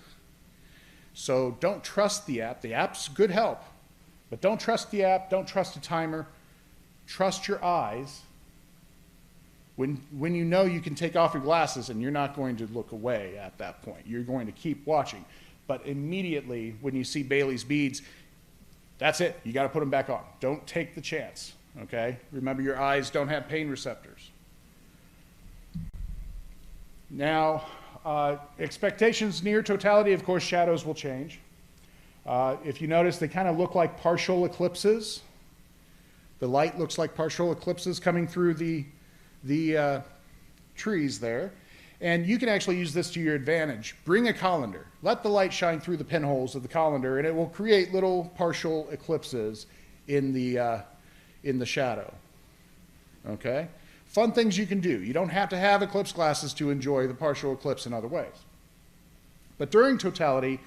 So don't trust the app. The app's good help, but don't trust the app, don't trust the timer. Trust your eyes when you know you can take off your glasses and you're not going to look away at that point. You're going to keep watching. But immediately when you see Bailey's beads, that's it. You got to put them back on. Don't take the chance, okay? Remember, your eyes don't have pain receptors. Now, expectations near totality, of course, shadows will change. If you notice, they kind of look like partial eclipses. The light looks like partial eclipses coming through the trees there. And you can actually use this to your advantage. Bring a colander. Let the light shine through the pinholes of the colander, and it will create little partial eclipses in the shadow. Okay? Fun things you can do. You don't have to have eclipse glasses to enjoy the partial eclipse in other ways. But during totality,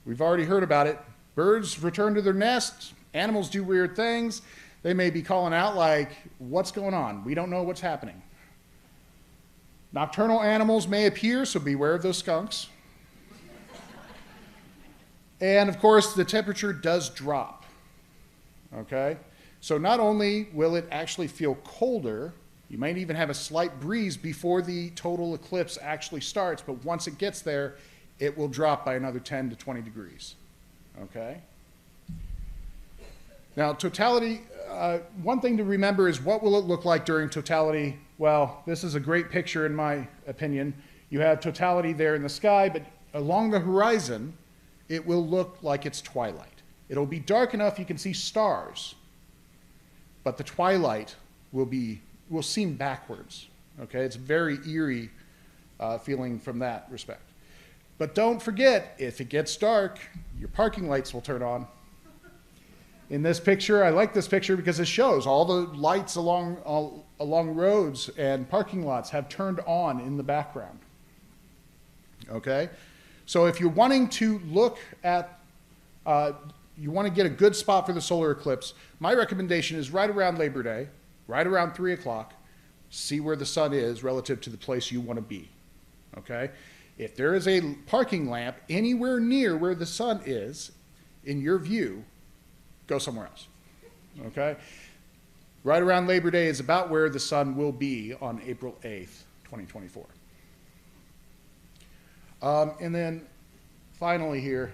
we've already heard about it. Birds return to their nests. Animals do weird things. They may be calling out like, what's going on? We don't know what's happening. Nocturnal animals may appear, so beware of those skunks. And of course, the temperature does drop. Okay? So not only will it actually feel colder, you might even have a slight breeze before the total eclipse actually starts, but once it gets there, it will drop by another 10 to 20 degrees. Okay? Now, totality, one thing to remember is what will it look like during totality? Well, this is a great picture in my opinion. You have totality there in the sky, but along the horizon, it will look like it's twilight. It'll be dark enough you can see stars, but the twilight will seem backwards. Okay, it's very eerie feeling from that respect. But don't forget, if it gets dark, your parking lights will turn on. In this picture, I like this picture because it shows all the lights along roads and parking lots have turned on in the background. Okay? So if you're wanting to look at, you want to get a good spot for the solar eclipse, my recommendation is right around Labor Day, right around 3 o'clock, see where the sun is relative to the place you want to be. Okay? If there is a parking lamp anywhere near where the sun is, in your view, go somewhere else. Okay? Right around Labor Day is about where the sun will be on April 8th, 2024. And then finally here,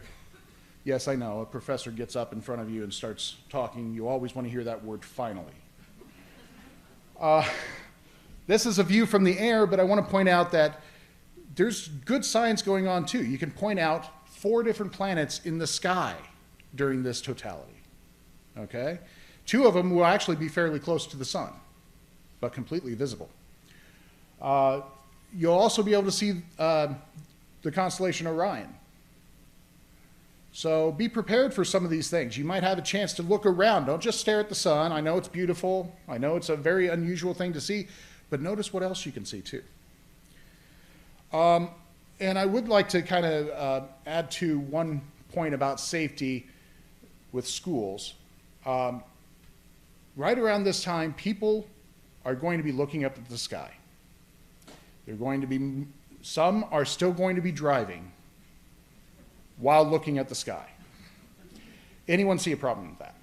yes, I know, a professor gets up in front of you and starts talking. You always want to hear that word finally. This is a view from the air, but I want to point out that there's good science going on too. You can point out 4 different planets in the sky during this totality. Okay? 2 of them will actually be fairly close to the sun, but completely visible. You'll also be able to see the constellation Orion. So be prepared for some of these things. You might have a chance to look around. Don't just stare at the sun. I know it's beautiful. I know it's a very unusual thing to see, but notice what else you can see too. And I would like to kind of add to one point about safety with schools. Right around this time, people are going to be looking up at the sky. Some are still going to be driving while looking at the sky. Anyone see a problem with that?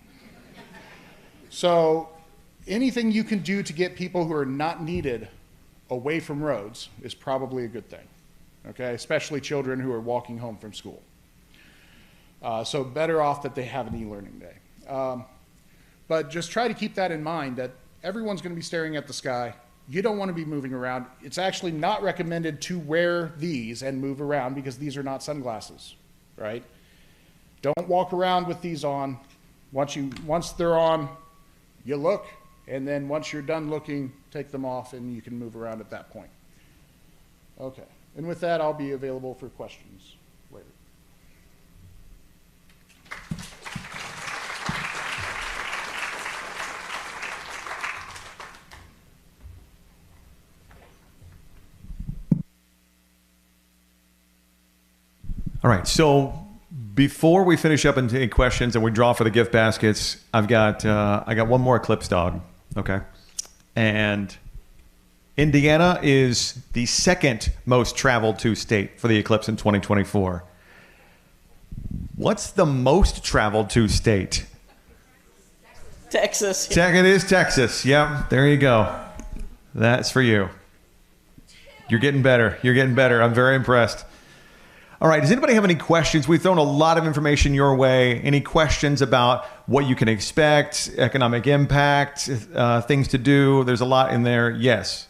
So anything you can do to get people who are not needed away from roads is probably a good thing, okay? Especially children who are walking home from school. So better off that they have an e-learning day. But just try to keep that in mind, that everyone's going to be staring at the sky. You don't want to be moving around. It's actually not recommended to wear these and move around because these are not sunglasses, right? Don't walk around with these on. Once they're on, you look, and then once you're done looking, take them off and you can move around at that point. Okay, and with that, I'll be available for questions later. All right, so before we finish up and take questions and we draw for the gift baskets, I got one more Eclipse dog, okay? And Indiana is the second most traveled to state for the Eclipse in 2024. What's the most traveled to state? Texas. It is Texas. Yep, there you go. That's for you. You're getting better. You're getting better. I'm very impressed. All right, does anybody have any questions? We've thrown a lot of information your way. Any questions about what you can expect, economic impact, things to do? There's a lot in there. Yes.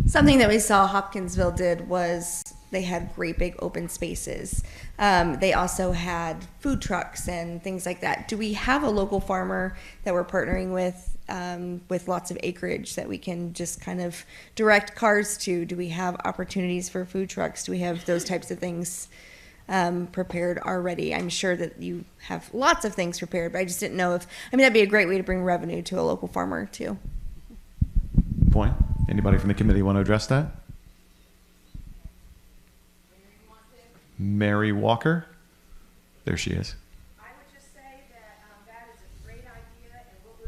Something that we saw Hopkinsville did was they had great big open spaces. They also had food trucks and things like that. Do we have a local farmer that we're partnering with lots of acreage that we can just kind of direct cars to? Do we have opportunities for food trucks? Do we have those types of things prepared already? I'm sure that you have lots of things prepared, but I just didn't know that'd be a great way to bring revenue to a local farmer too. Point. Anybody from the committee want to address that? Mary Walker? There she is. I would just say that that is a great idea, and what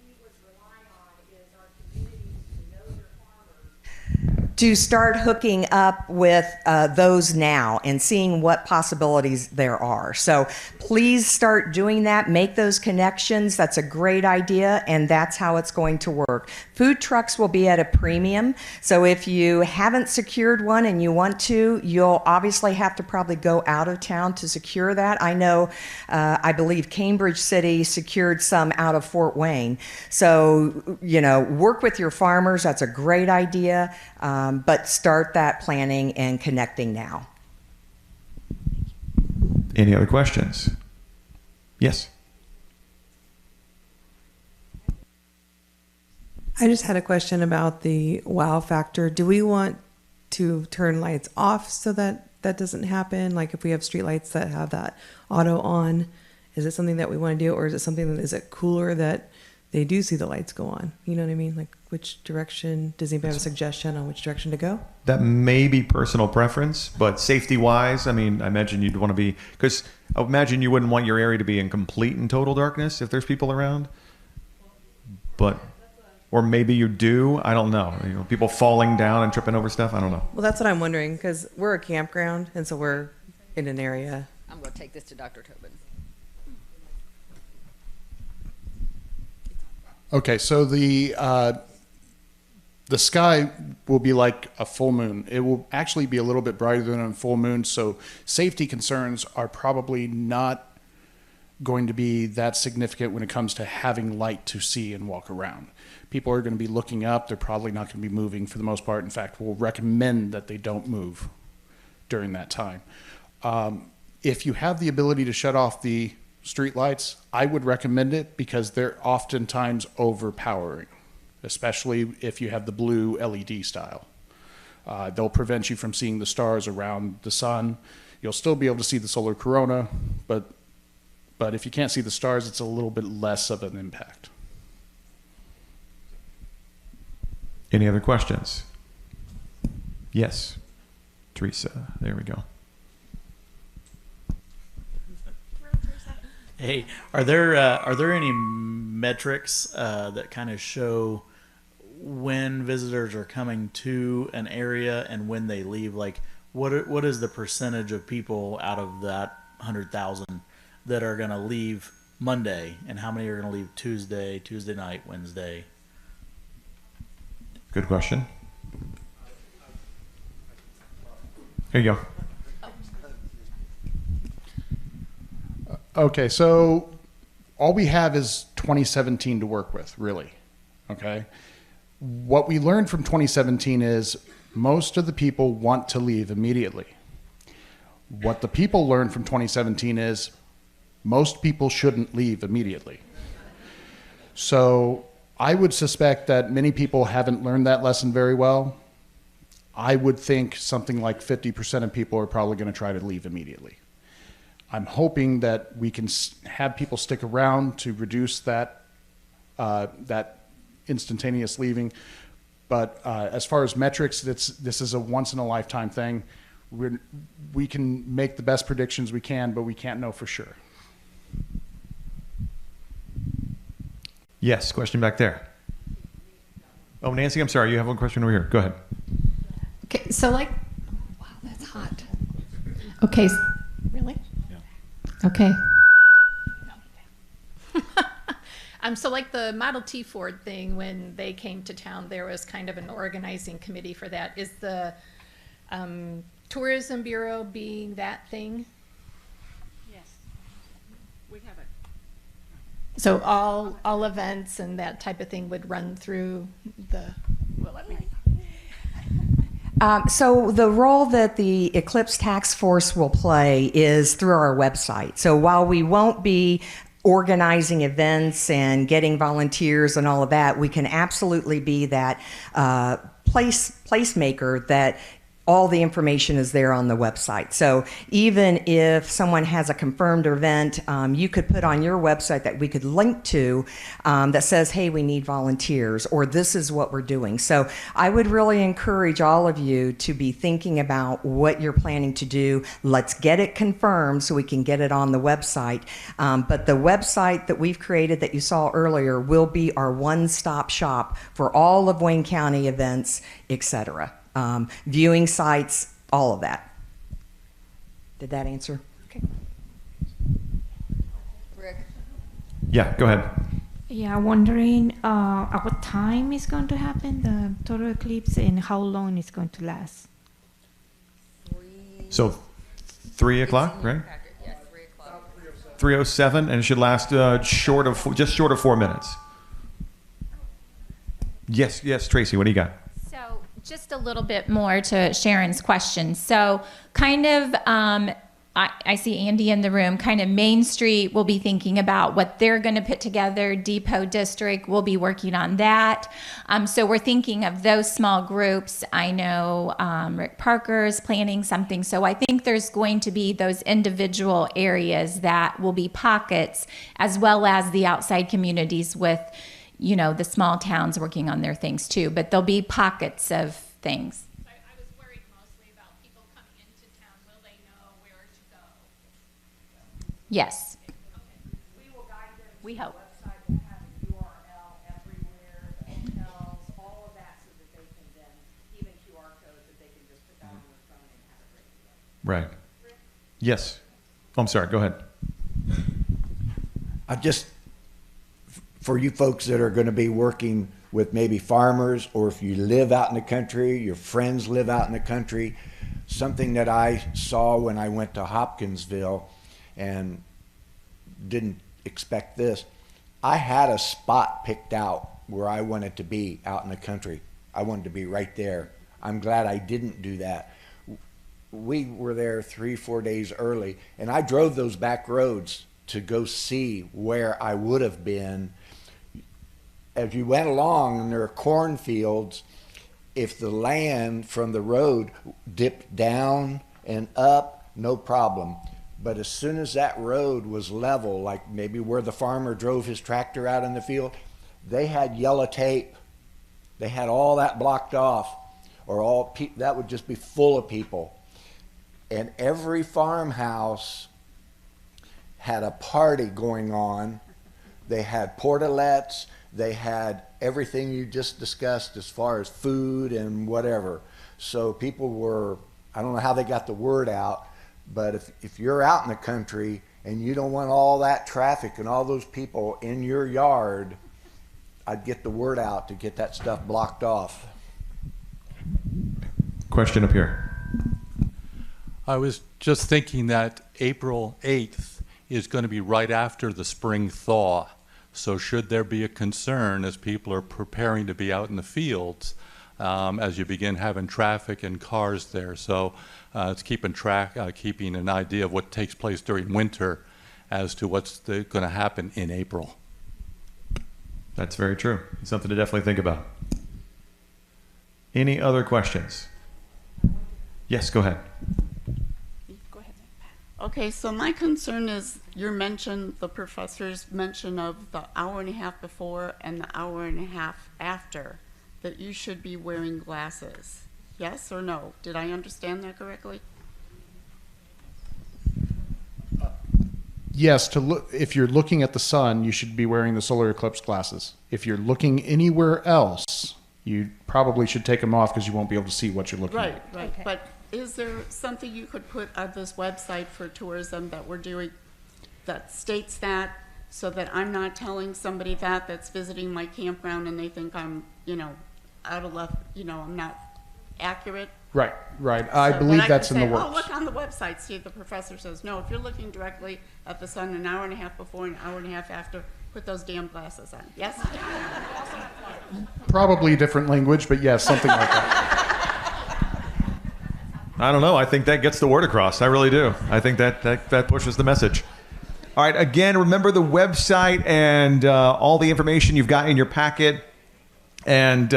we would rely on is our communities to know their farmers. To start hooking up with those now and seeing what possibilities there are. So please start doing that. Make those connections. That's a great idea, and that's how it's going to work. Food trucks will be at a premium. So if you haven't secured one and you want to, you'll obviously have to probably go out of town to secure that. I know, I believe Cambridge City secured some out of Fort Wayne. So, work with your farmers. That's a great idea. But start that planning and connecting now. Any other questions? Yes. I just had a question about the wow factor. Do we want to turn lights off so that that doesn't happen? Like if we have street lights that have that auto on, is it something that we want to do, or is it something that is it cooler that they do see the lights go on? You know what I mean? Like which direction, does anybody have a suggestion on which direction to go? That may be personal preference, but safety wise, I imagine you'd want to be, because I imagine you wouldn't want your area to be in complete and total darkness if there's people around. But, or maybe you do, I don't know. People falling down and tripping over stuff, I don't know. Well, that's what I'm wondering, because we're a campground, and so we're in an area. I'm going to take this to Dr. Tobin. Okay, so the sky will be like a full moon. It will actually be a little bit brighter than a full moon, so safety concerns are probably not going to be that significant when it comes to having light to see and walk around. People are going to be looking up. They're probably not going to be moving for the most part. In fact, we'll recommend that they don't move during that time. If you have the ability to shut off the street lights, I would recommend it because they're oftentimes overpowering, especially if you have the blue LED style. They'll prevent you from seeing the stars around the sun. You'll still be able to see the solar corona, but if you can't see the stars, it's a little bit less of an impact. Any other questions? Yes. Teresa, there we go. Hey, are there any metrics that kind of show when visitors are coming to an area and when they leave? Like, what is the percentage of people out of that 100,000 that are going to leave Monday, and how many are going to leave Tuesday night, Wednesday? Good question. Here you go. Okay, so all we have is 2017 to work with, really. Okay? What we learned from 2017 is most of the people want to leave immediately. What the people learned from 2017 is most people shouldn't leave immediately. So I would suspect that many people haven't learned that lesson very well. I would think something like 50% of people are probably going to try to leave immediately. I'm hoping that we can have people stick around to reduce that instantaneous leaving. But as far as metrics, this is a once in a lifetime thing. We can make the best predictions we can, but we can't know for sure. Yes, question back there. Oh, Nancy, I'm sorry. You have one question over here. Go ahead. Okay, so wow, that's hot. Okay, really? Okay. So like the Model T Ford thing, when they came to town, there was kind of an organizing committee for that. Is the Tourism Bureau being that thing? Yes. We have it. So all events and that type of thing would run through the... Well, let me... So the role that the Eclipse Task Force will play is through our website. So while we won't be organizing events and getting volunteers and all of that, we can absolutely be that placemaker that all the information is there on the website. So even if someone has a confirmed event, you could put on your website that we could link to that says, hey, we need volunteers, or this is what we're doing. So I would really encourage all of you to be thinking about what you're planning to do. Let's get it confirmed so we can get it on the website. But the website that we've created that you saw earlier will be our one-stop shop for all of Wayne County events, etc. Viewing sites, all of that. Did that answer? Okay. Rick? Yeah, go ahead. Yeah, wondering at what time is going to happen, the total eclipse, and how long it's going to last? So 3 o'clock, right? Yeah, 3 o'clock. 3:07, and it should last just short of 4 minutes. Yes, Tracy, what do you got? So just a little bit more to Sharon's question. So kind of, I see Andy in the room, kind of Main Street, we'll be thinking about what they're going to put together. Depot District, we'll be working on that. So we're thinking of those small groups. I know Rick Parker's planning something. So I think there's going to be those individual areas that will be pockets, as well as the outside communities with, the small towns working on their things too. But there'll be pockets of things. I was worried mostly about people coming into town. Will they know where to go? Yes. Okay. We will guide them. We hope. The website will have a URL everywhere, the hotels, all of that, so that they can then, even QR codes, that they can just put that on their phone and have it ready to go. Right. Yes. Oh, I'm sorry. Go ahead. For you folks that are going to be working with maybe farmers, or if you live out in the country, your friends live out in the country, something that I saw when I went to Hopkinsville and didn't expect this, I had a spot picked out where I wanted to be out in the country. I wanted to be right there. I'm glad I didn't do that. we were there 3-4 days early, and I drove those back roads to go see where I would have been. As you went along, and there are cornfields, if the land from the road dipped down and up, no problem. But as soon as that road was level, like maybe where the farmer drove his tractor out in the field, they had yellow tape. They had all that blocked off, or that would just be full of people. And every farmhouse had a party going on. They had portalettes. They had everything you just discussed as far as food and whatever. So people were, I don't know how they got the word out, but if you're out in the country and you don't want all that traffic and all those people in your yard, I'd get the word out to get that stuff blocked off. Question up here. I was just thinking that April 8th is going to be right after the spring thaw. So should there be a concern as people are preparing to be out in the fields, as you begin having traffic and cars there? So it's keeping an idea of what takes place during winter as to what's going to happen in April. That's very true. Something to definitely think about. Any other questions? Yes, go ahead. Okay, so my concern is the professor's mention of the hour and a half before and the hour and a half after, that you should be wearing glasses. Yes or no? Did I understand that correctly? Yes, if you're looking at the sun, you should be wearing the solar eclipse glasses. If you're looking anywhere else, you probably should take them off because you won't be able to see what you're looking at. Right. Okay. But is there something you could put on this website for tourism that we're doing that states that, so that I'm not telling somebody that's visiting my campground and they think I'm, out of left, I'm not accurate? Right. I believe that's in the works. Oh, look on the website. See, the professor says, no, if you're looking directly at the sun an hour and a half before and an hour and a half after, put those damn glasses on. Yes? Probably a different language, but yes, something like that. I don't know. I think that gets the word across. I really do. I think that pushes the message. All right. Again, remember the website and all the information you've got in your packet. And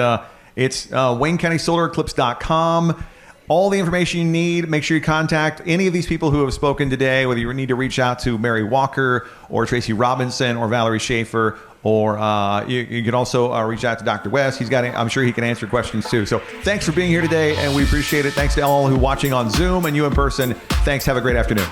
it's WayneCountySolarEclipse.com. All the information you need. Make sure you contact any of these people who have spoken today, whether you need to reach out to Mary Walker or Tracy Robinson or Valerie Schaefer, or you can also reach out to Dr. West. I'm sure he can answer questions too. So thanks for being here today, and we appreciate it. Thanks to all who are watching on Zoom and you in person. Thanks. Have a great afternoon.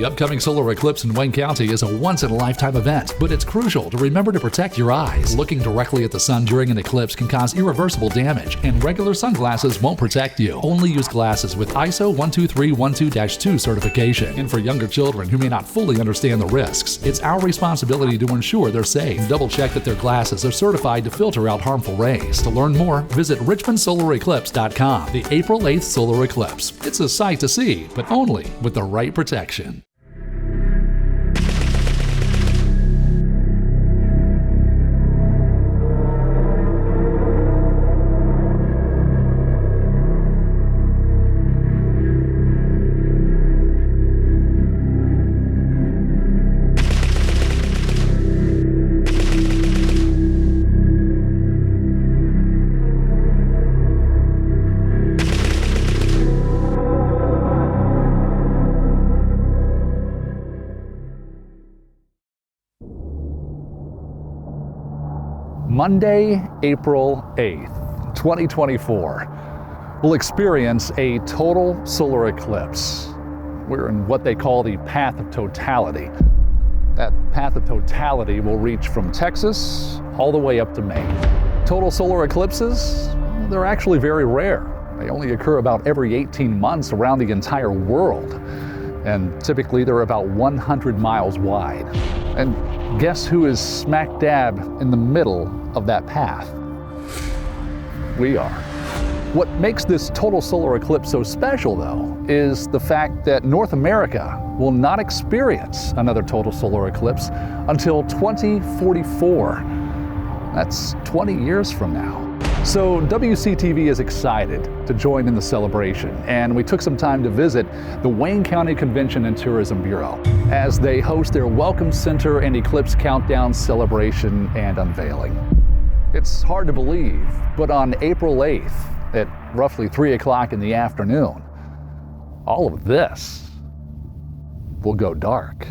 The upcoming solar eclipse in Wayne County is a once-in-a-lifetime event, but it's crucial to remember to protect your eyes. Looking directly at the sun during an eclipse can cause irreversible damage, and regular sunglasses won't protect you. Only use glasses with ISO 12312-2 certification. And for younger children who may not fully understand the risks, it's our responsibility to ensure they're safe. Double-check that their glasses are certified to filter out harmful rays. To learn more, visit richmondsolareclipse.com. The April 8th solar eclipse. It's a sight to see, but only with the right protection. Monday, April 8th, 2024, we'll experience a total solar eclipse. We're in what they call the path of totality. That path of totality will reach from Texas all the way up to Maine. Total solar eclipses, they're actually very rare. They only occur about every 18 months around the entire world. And typically they're about 100 miles wide. And guess who is smack dab in the middle of that path? We are. What makes this total solar eclipse so special, though, is the fact that North America will not experience another total solar eclipse until 2044. That's 20 years from now. So WCTV is excited to join in the celebration, and we took some time to visit the Wayne County Convention and Tourism Bureau as they host their Welcome Center and Eclipse Countdown celebration and unveiling. It's hard to believe, but on April 8th at roughly 3 o'clock in the afternoon, all of this will go dark.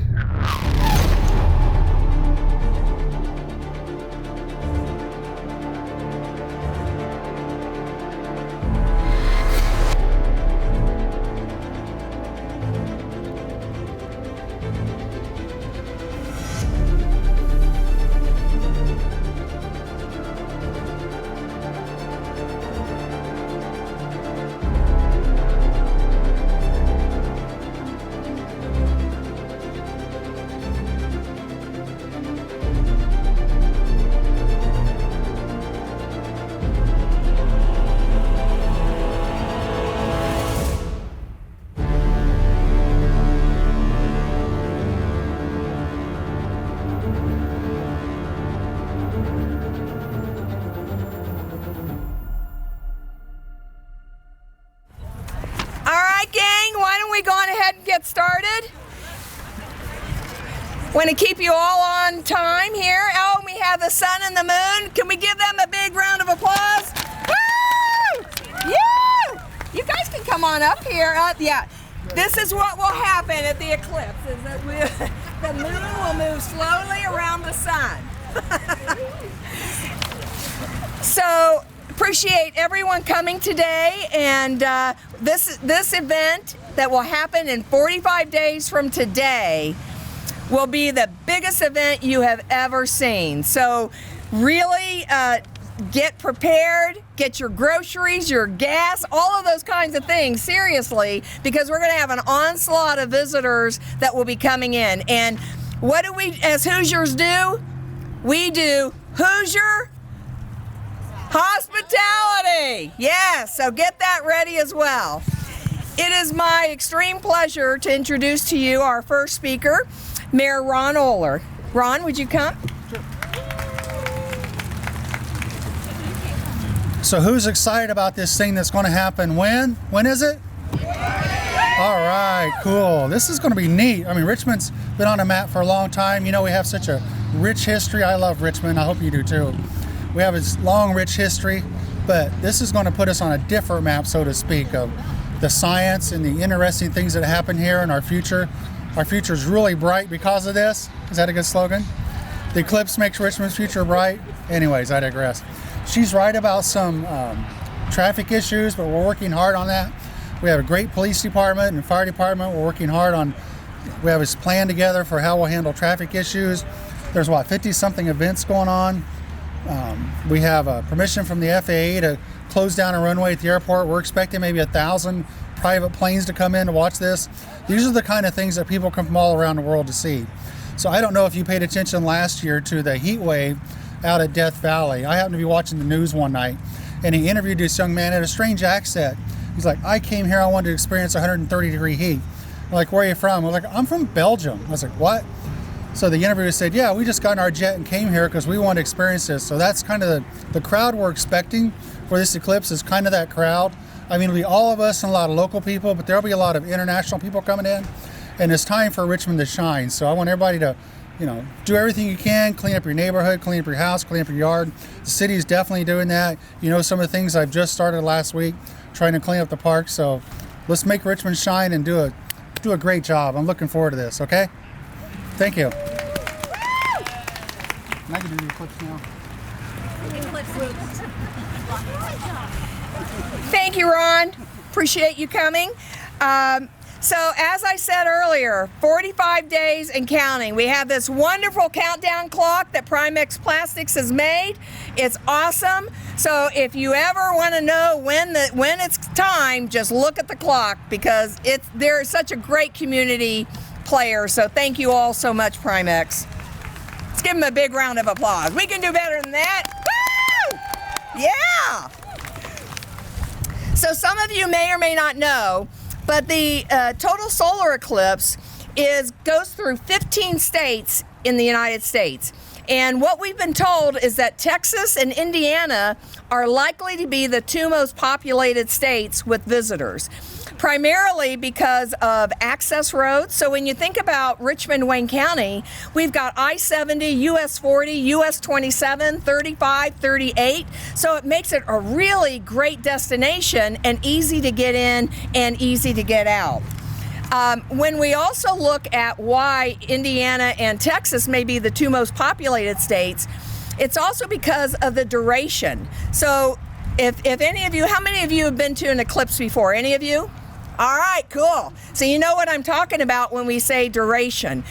Want to keep you all on time here. Oh, we have the sun and the moon. Can we give them a big round of applause? Woo! Yeah! You guys can come on up here. Yeah. This is what will happen at the eclipse, is that the moon will move slowly around the sun. So, appreciate everyone coming today, and this event that will happen in 45 days from today will be the biggest event you have ever seen. So really get prepared, get your groceries, your gas, all of those kinds of things, seriously, because we're gonna have an onslaught of visitors that will be coming in. And what do we, as Hoosiers, do? We do Hoosier hospitality. Yes, so get that ready as well. It is my extreme pleasure to introduce to you our first speaker, Mayor Ron Oler. Ron, would you come? So who's excited about this thing that's going to happen when? When is it? All right, cool. This is going to be neat. I mean, Richmond's been on the map for a long time. You know, we have such a rich history. I love Richmond. I hope you do too. We have a long, rich history, but this is going to put us on a different map, so to speak, of the science and the interesting things that happen here in our future. Our future is really bright because of this. Is that a good slogan? The eclipse makes Richmond's future bright. Anyways, I digress. She's right about some traffic issues, but we're working hard on that. We have a great police department and fire department. We're working hard on We have this plan together for how we'll handle traffic issues. There's 50-something events going on. We have permission from the FAA to close down a runway at the airport. We're expecting maybe 1,000 private planes to come in to watch this. These are the kind of things that people come from all around the world to see. So I don't know if you paid attention last year to the heat wave out at Death Valley. I happened to be watching the news one night, and he interviewed this young man in a strange accent. He's like, I came here, I wanted to experience 130-degree heat. I'm like, where are you from? I'm like, I'm from Belgium. I was like, what? So the interviewer said, yeah, we just got in our jet and came here because we wanted to experience this. So that's kind of the crowd we're expecting for this eclipse is kind of that crowd. I mean, it'll be all of us and a lot of local people, but there'll be a lot of international people coming in. And it's time for Richmond to shine. So I want everybody to, do everything you can, clean up your neighborhood, clean up your house, clean up your yard. The city is definitely doing that. Some of the things I've just started last week, trying to clean up the park. So let's make Richmond shine and do a great job. I'm looking forward to this, okay? Thank you. I can do the eclipse now. Thank you, Ron. Appreciate you coming. So as I said earlier, 45 days and counting. We have this wonderful countdown clock that Primex Plastics has made. It's awesome. So if you ever want to know when it's time, just look at the clock because they're such a great community player. So thank you all so much, Primex. Let's give them a big round of applause. We can do better than that. Woo! Yeah! So some of you may or may not know, but the total solar eclipse goes through 15 states in the United States. And what we've been told is that Texas and Indiana are likely to be the two most populated states with visitors, primarily because of access roads. So when you think about Richmond, Wayne County, we've got I-70, US 40, US 27, 35, 38. So it makes it a really great destination and easy to get in and easy to get out. When we also look at why Indiana and Texas may be the two most populated states, it's also because of the duration. So if any of you, how many of you have been to an eclipse before? Any of you? All right, cool. So you know what I'm talking about when we say duration.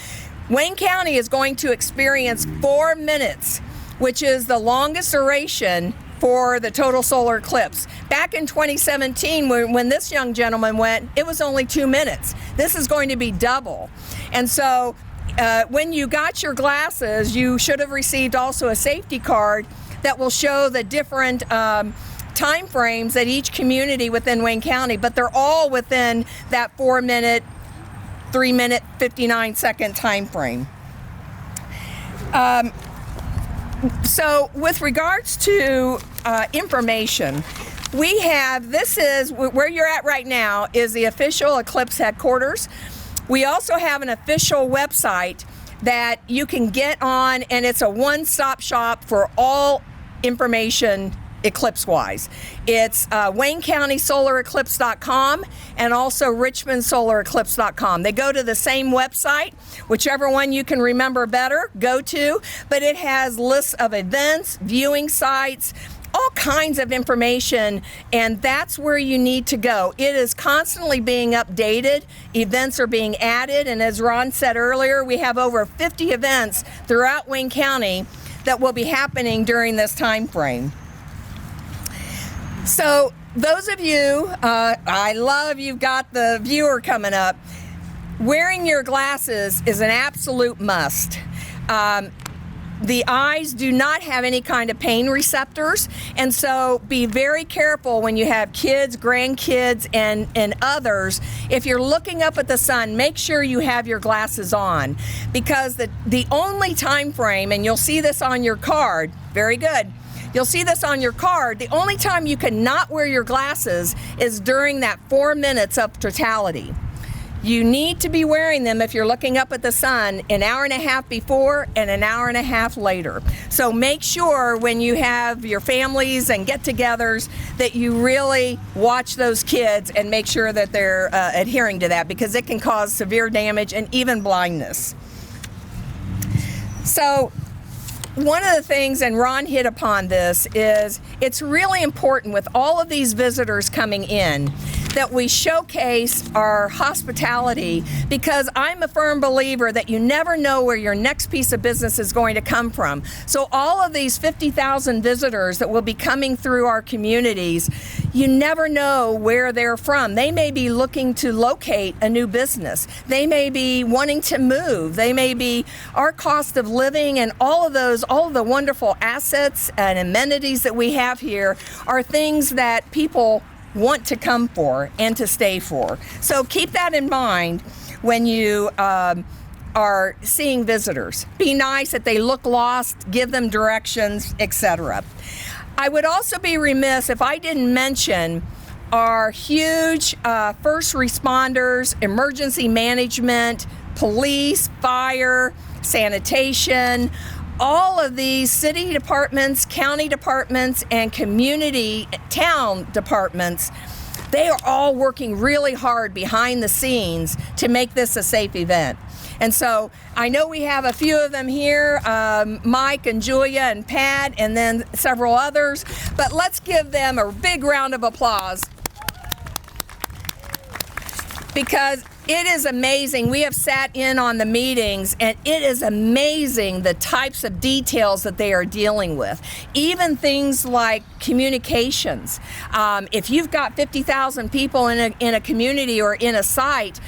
Wayne County is going to experience 4 minutes, which is the longest duration for the total solar eclipse. Back in 2017, when this young gentleman went, it was only 2 minutes. This is going to be double. And so when you got your glasses, you should have received also a safety card that will show the different time frames at each community within Wayne County, but they're all within that 4 minute, 3 minute, 59 second time frame. So with regards to information, we have, this is where you're at right now is the official Eclipse headquarters. We also have an official website that you can get on, and it's a one-stop shop for all information eclipse-wise. It's WayneCountySolarEclipse.com and also RichmondSolarEclipse.com. They go to the same website, whichever one you can remember better, go to, but it has lists of events, viewing sites, all kinds of information, and that's where you need to go. It is constantly being updated. Events are being added, and as Ron said earlier, we have over 50 events throughout Wayne County that will be happening during this time frame. So those of you, I love you've got the viewer coming up. Wearing your glasses is an absolute must. The eyes do not have any kind of pain receptors, and so be very careful when you have kids, grandkids, and others. If you're looking up at the sun, make sure you have your glasses on, because the only time frame, and you'll see this on your card, very good, you'll see this on your card, the only time you can not wear your glasses is during that 4 minutes of totality. You need to be wearing them if you're looking up at the sun an hour and a half before and an hour and a half later. So make sure when you have your families and get-togethers that you really watch those kids and make sure that they're adhering to that, because it can cause severe damage and even blindness. So one of the things, and Ron hit upon this, is it's really important with all of these visitors coming in that we showcase our hospitality, because I'm a firm believer that you never know where your next piece of business is going to come from. So all of these 50,000 visitors that will be coming through our communities, you never know where they're from. They may be looking to locate a new business. They may be wanting to move. They may be our cost of living, and all of the wonderful assets and amenities that we have here are things that people want to come for and to stay for. So keep that in mind when you are seeing visitors. Be nice if they look lost, give them directions, etc. I would also be remiss if I didn't mention our huge first responders, emergency management, police, fire, sanitation, all of these city departments, county departments, and community town departments. They are all working really hard behind the scenes to make this a safe event. And so I know we have a few of them here, Mike and Julia and Pat, and then several others, but let's give them a big round of applause, because it is amazing. We have sat in on the meetings, and it is amazing the types of details that they are dealing with. Even things like communications. If you've got 50,000 people in a community or in a site,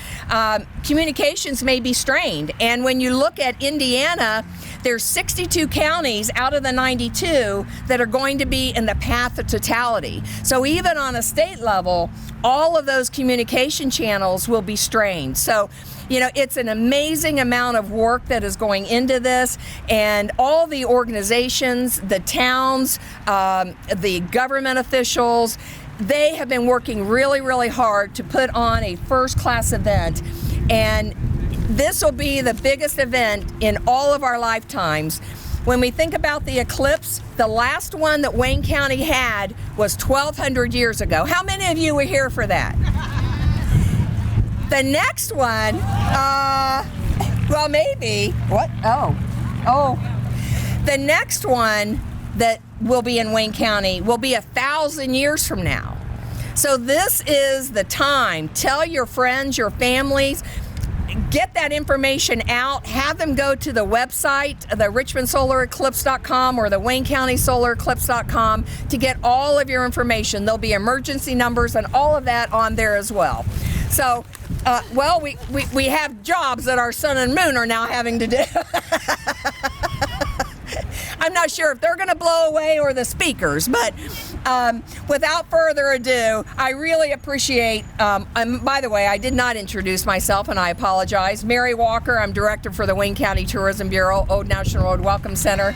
communications may be strained. And when you look at Indiana, there's 62 counties out of the 92 that are going to be in the path of totality. So even on a state level, all of those communication channels will be strained. So, you know, it's an amazing amount of work that is going into this, and all the organizations, the towns, the government officials, they have been working really, really hard to put on a first-class event. And this will be the biggest event in all of our lifetimes. When we think about the eclipse, the last one that Wayne County had was 1,200 years ago. How many of you were here for that? The next one, well, maybe. What? Oh. The next one that will be in Wayne County will be 1,000 years from now. So this is the time. Tell your friends, your families, get that information out, have them go to the website, the richmondsolareclipse.com or the Wayne County SolarEclipse.com to get all of your information. There'll be emergency numbers and all of that on there as well. So, well, we have jobs that our sun and moon are now having to do. I'm not sure if they're going to blow away or the speakers, but without further ado, I really appreciate, by the way, I did not introduce myself, and I apologize. Mary Walker, I'm director for the Wayne County Tourism Bureau, Old National Road Welcome Center.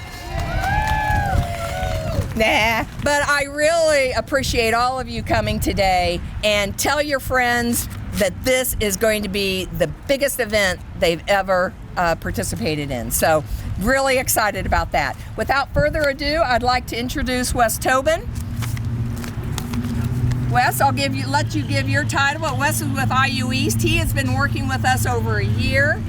But I really appreciate all of you coming today, and tell your friends that this is going to be the biggest event they've ever participated in. So really excited about that. Without further ado, I'd like to introduce Wes Tobin. Wes, let you give your title. Wes is with IU East. He has been working with us over a year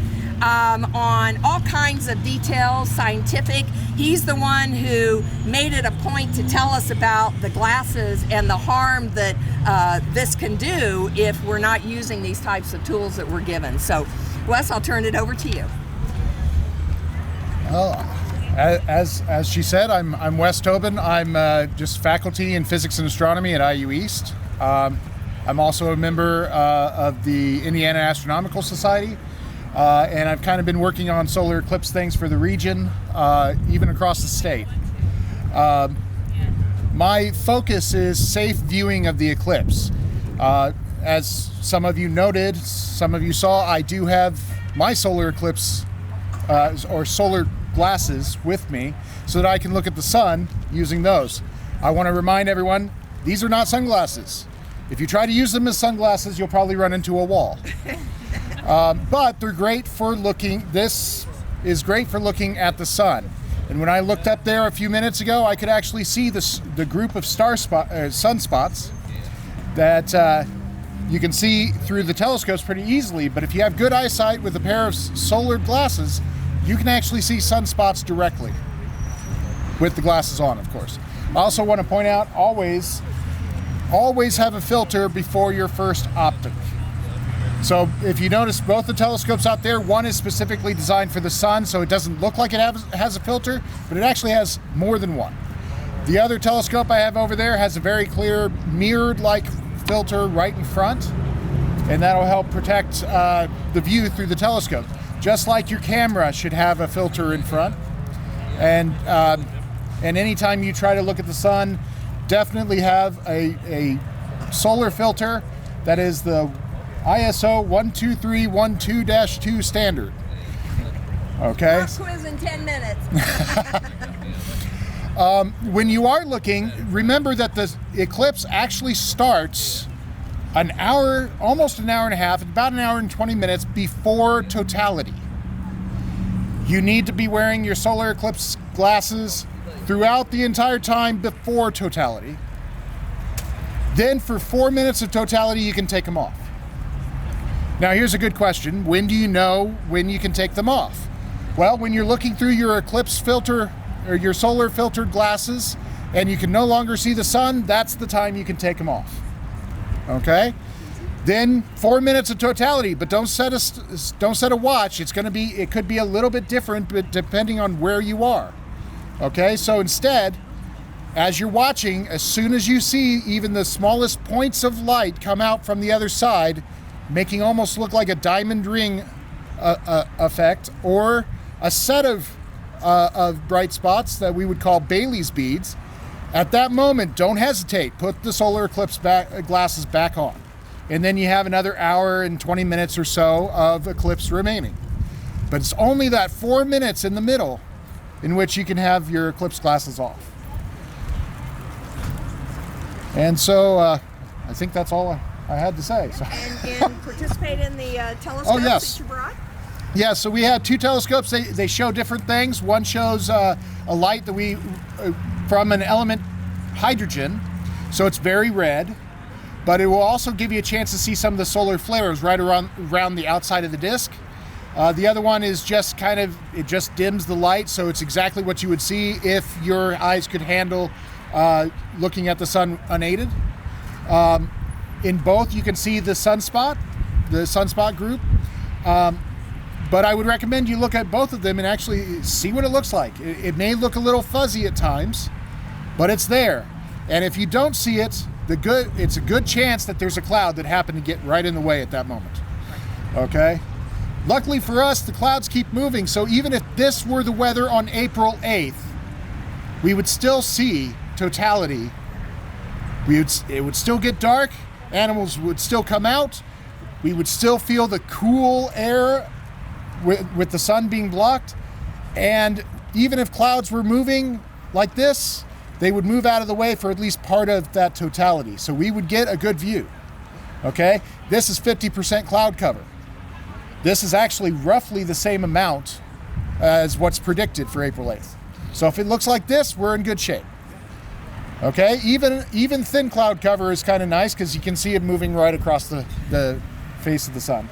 on all kinds of details, scientific. He's the one who made it a point to tell us about the glasses and the harm that this can do if we're not using these types of tools that we're given. So, Wes, I'll turn it over to you. Well, as she said, I'm Wes Tobin. I'm just faculty in physics and astronomy at IU East. I'm also a member of the Indiana Astronomical Society, and I've kind of been working on solar eclipse things for the region, even across the state. My focus is safe viewing of the eclipse. As some of you noted, some of you saw, I do have my solar eclipse or solar glasses with me so that I can look at the sun using those. I want to remind everyone, these are not sunglasses. If you try to use them as sunglasses, you'll probably run into a wall. But they're great for looking, this is great for looking at the sun. And when I looked up there a few minutes ago, I could actually see the group of sunspots that you can see through the telescopes pretty easily. But if you have good eyesight with a pair of solar glasses, you can actually see sunspots directly with the glasses on, of course. I also want to point out always always have a filter before your first optic. So if you notice both the telescopes out there, one is specifically designed for the sun, so it doesn't look like it has a filter, but it actually has more than one. The other telescope I have over there has a very clear mirrored-like filter right in front, and that'll help protect the view through the telescope. Just like your camera should have a filter in front. And anytime you try to look at the sun, definitely have a solar filter that is the ISO 12312-2 standard. Okay? Pop quiz in 10 minutes. When you are looking, remember that the eclipse actually starts an hour, almost an hour and a half, about an hour and 20 minutes before totality. You need to be wearing your solar eclipse glasses throughout the entire time before totality. Then for 4 minutes of totality, you can take them off. Now here's a good question. When do you know when you can take them off? Well, when you're looking through your eclipse filter or your solar filtered glasses and you can no longer see the sun, that's the time you can take them off. Okay? Then 4 minutes of totality, but don't set a watch. It could be a little bit different, but depending on where you are. Okay? So instead, as you're watching, as soon as you see even the smallest points of light come out from the other side, making almost look like a diamond ring effect, or a set of bright spots that we would call Bailey's beads, at that moment, don't hesitate. Put the solar eclipse glasses back on. And then you have another hour and 20 minutes or so of eclipse remaining. But it's only that 4 minutes in the middle in which you can have your eclipse glasses off. And so I think that's all I had to say. So. And participate in the telescopes that you brought? Yeah, so we have two telescopes. They show different things. One shows a light that from an element hydrogen, so it's very red, but it will also give you a chance to see some of the solar flares right around the outside of the disk. The other one is just it just dims the light, so it's exactly what you would see if your eyes could handle looking at the sun unaided. In both, you can see the sunspot group. But I would recommend you look at both of them and actually see what it looks like. It may look a little fuzzy at times, but it's there. And if you don't see it, it's a good chance that there's a cloud that happened to get right in the way at that moment. Okay? Luckily for us, the clouds keep moving, so even if this were the weather on April 8th, we would still see totality. It would still get dark, animals would still come out, we would still feel the cool air with the sun being blocked, and even if clouds were moving like this, they would move out of the way for at least part of that totality. So we would get a good view. Okay? This is 50% cloud cover. This is actually roughly the same amount as what's predicted for April 8th. So if it looks like this, we're in good shape. Okay? Even thin cloud cover is kind of nice because you can see it moving right across the face of the sun.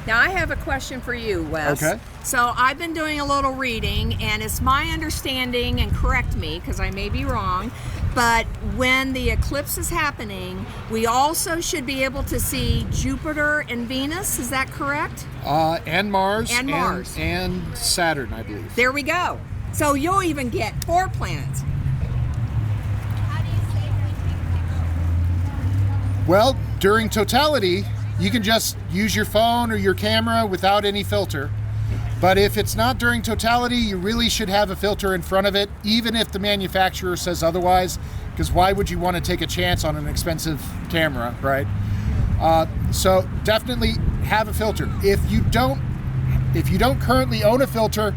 Now I have a question for you, Wes. Okay. So I've been doing a little reading, and it's my understanding, and correct me because I may be wrong, but when the eclipse is happening, we also should be able to see Jupiter and Venus. Is that correct? And Mars. And Mars. And Saturn, I believe. There we go. So you'll even get 4 planets. Well, during totality, you can just use your phone or your camera without any filter. But if it's not during totality, you really should have a filter in front of it, even if the manufacturer says otherwise, because why would you want to take a chance on an expensive camera, right? So definitely have a filter. If you don't currently own a filter,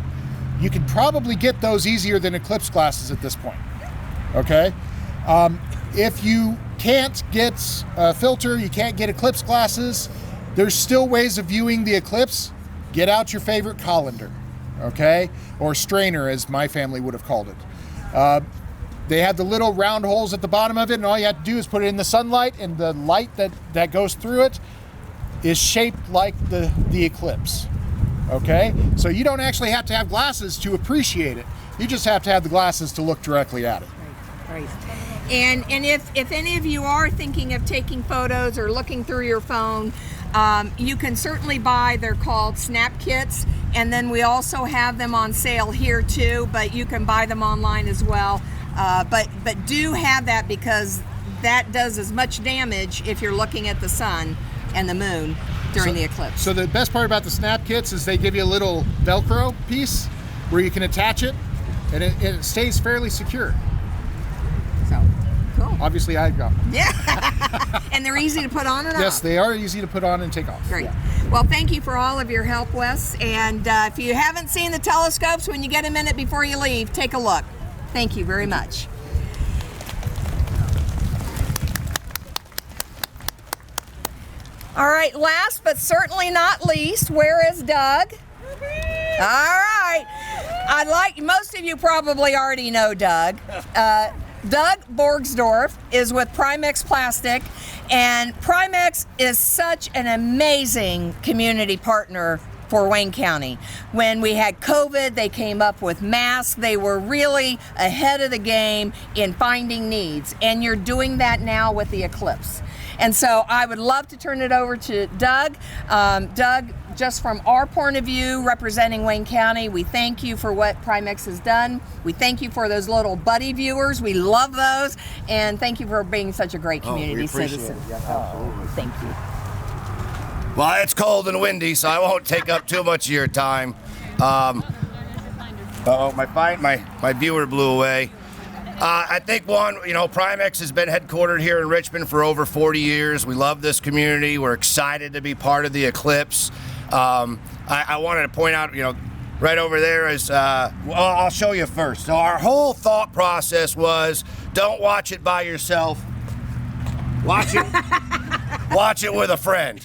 you can probably get those easier than eclipse glasses at this point, okay? If you can't get a filter, you can't get eclipse glasses, there's still ways of viewing the eclipse. Get out your favorite colander, okay? Or strainer, as my family would have called it. They have the little round holes at the bottom of it, and all you have to do is put it in the sunlight, and the light that goes through it is shaped like the eclipse, okay? So you don't actually have to have glasses to appreciate it. You just have to have the glasses to look directly at it. Right. And if any of you are thinking of taking photos or looking through your phone, you can certainly buy, they're called snap kits, and then we also have them on sale here too, but you can buy them online as well. But do have that, because that does as much damage if you're looking at the sun and the moon during the eclipse. So the best part about the snap kits is they give you a little Velcro piece where you can attach it, and it stays fairly secure. So, cool. Obviously, I've got them. Yeah. And they're easy to put on and off. Yes, they are easy to put on and take off. Great. Well, thank you for all of your help, Wes. And if you haven't seen the telescopes, when you get a minute before you leave, take a look. Thank you very much. All right, last but certainly not least, where is Doug? All right. Most of you probably already know Doug. Doug Borgsdorf is with Primex Plastic, and Primex is such an amazing community partner for Wayne County. When we had COVID, they came up with masks. They were really ahead of the game in finding needs, and you're doing that now with the Eclipse. And so I would love to turn it over to Doug. Doug, just from our point of view, representing Wayne County, we thank you for what Primex has done. We thank you for those little buddy viewers. We love those. And thank you for being such a great community citizen. Yes, absolutely. Thank you. Well, it's cold and windy, so I won't take up too much of your time. My viewer blew away. I think Primex has been headquartered here in Richmond for over 40 years. We love this community. We're excited to be part of the Eclipse. I wanted to point out, right over there is, I'll show you first. So our whole thought process was, don't watch it by yourself. Watch it with a friend.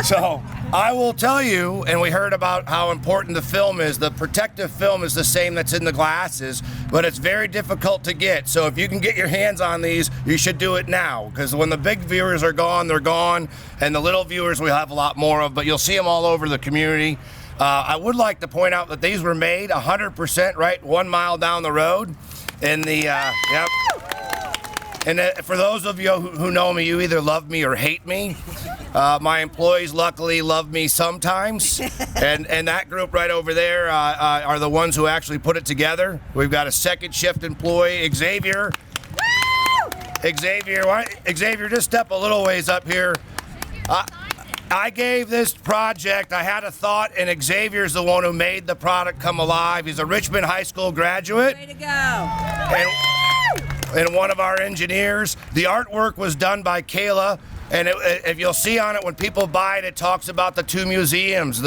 So I will tell you, and we heard about how important the film is. The protective film is the same that's in the glasses, but it's very difficult to get. So if you can get your hands on these, you should do it now, because when the big viewers are gone, they're gone, and the little viewers we have a lot more of, but you'll see them all over the community. I would like to point out that these were made 100% right 1 mile down the road in the, yep. And for those of you who know me, you either love me or hate me. My employees luckily love me sometimes. And that group right over there are the ones who actually put it together. We've got a second shift employee, Xavier. Xavier, just step a little ways up here. I gave this project, I had a thought, and Xavier's the one who made the product come alive. He's a Richmond High School graduate. Way to go. And one of our engineers. The artwork was done by Kayla, and if you'll see on it, when people buy it, it talks about the two museums,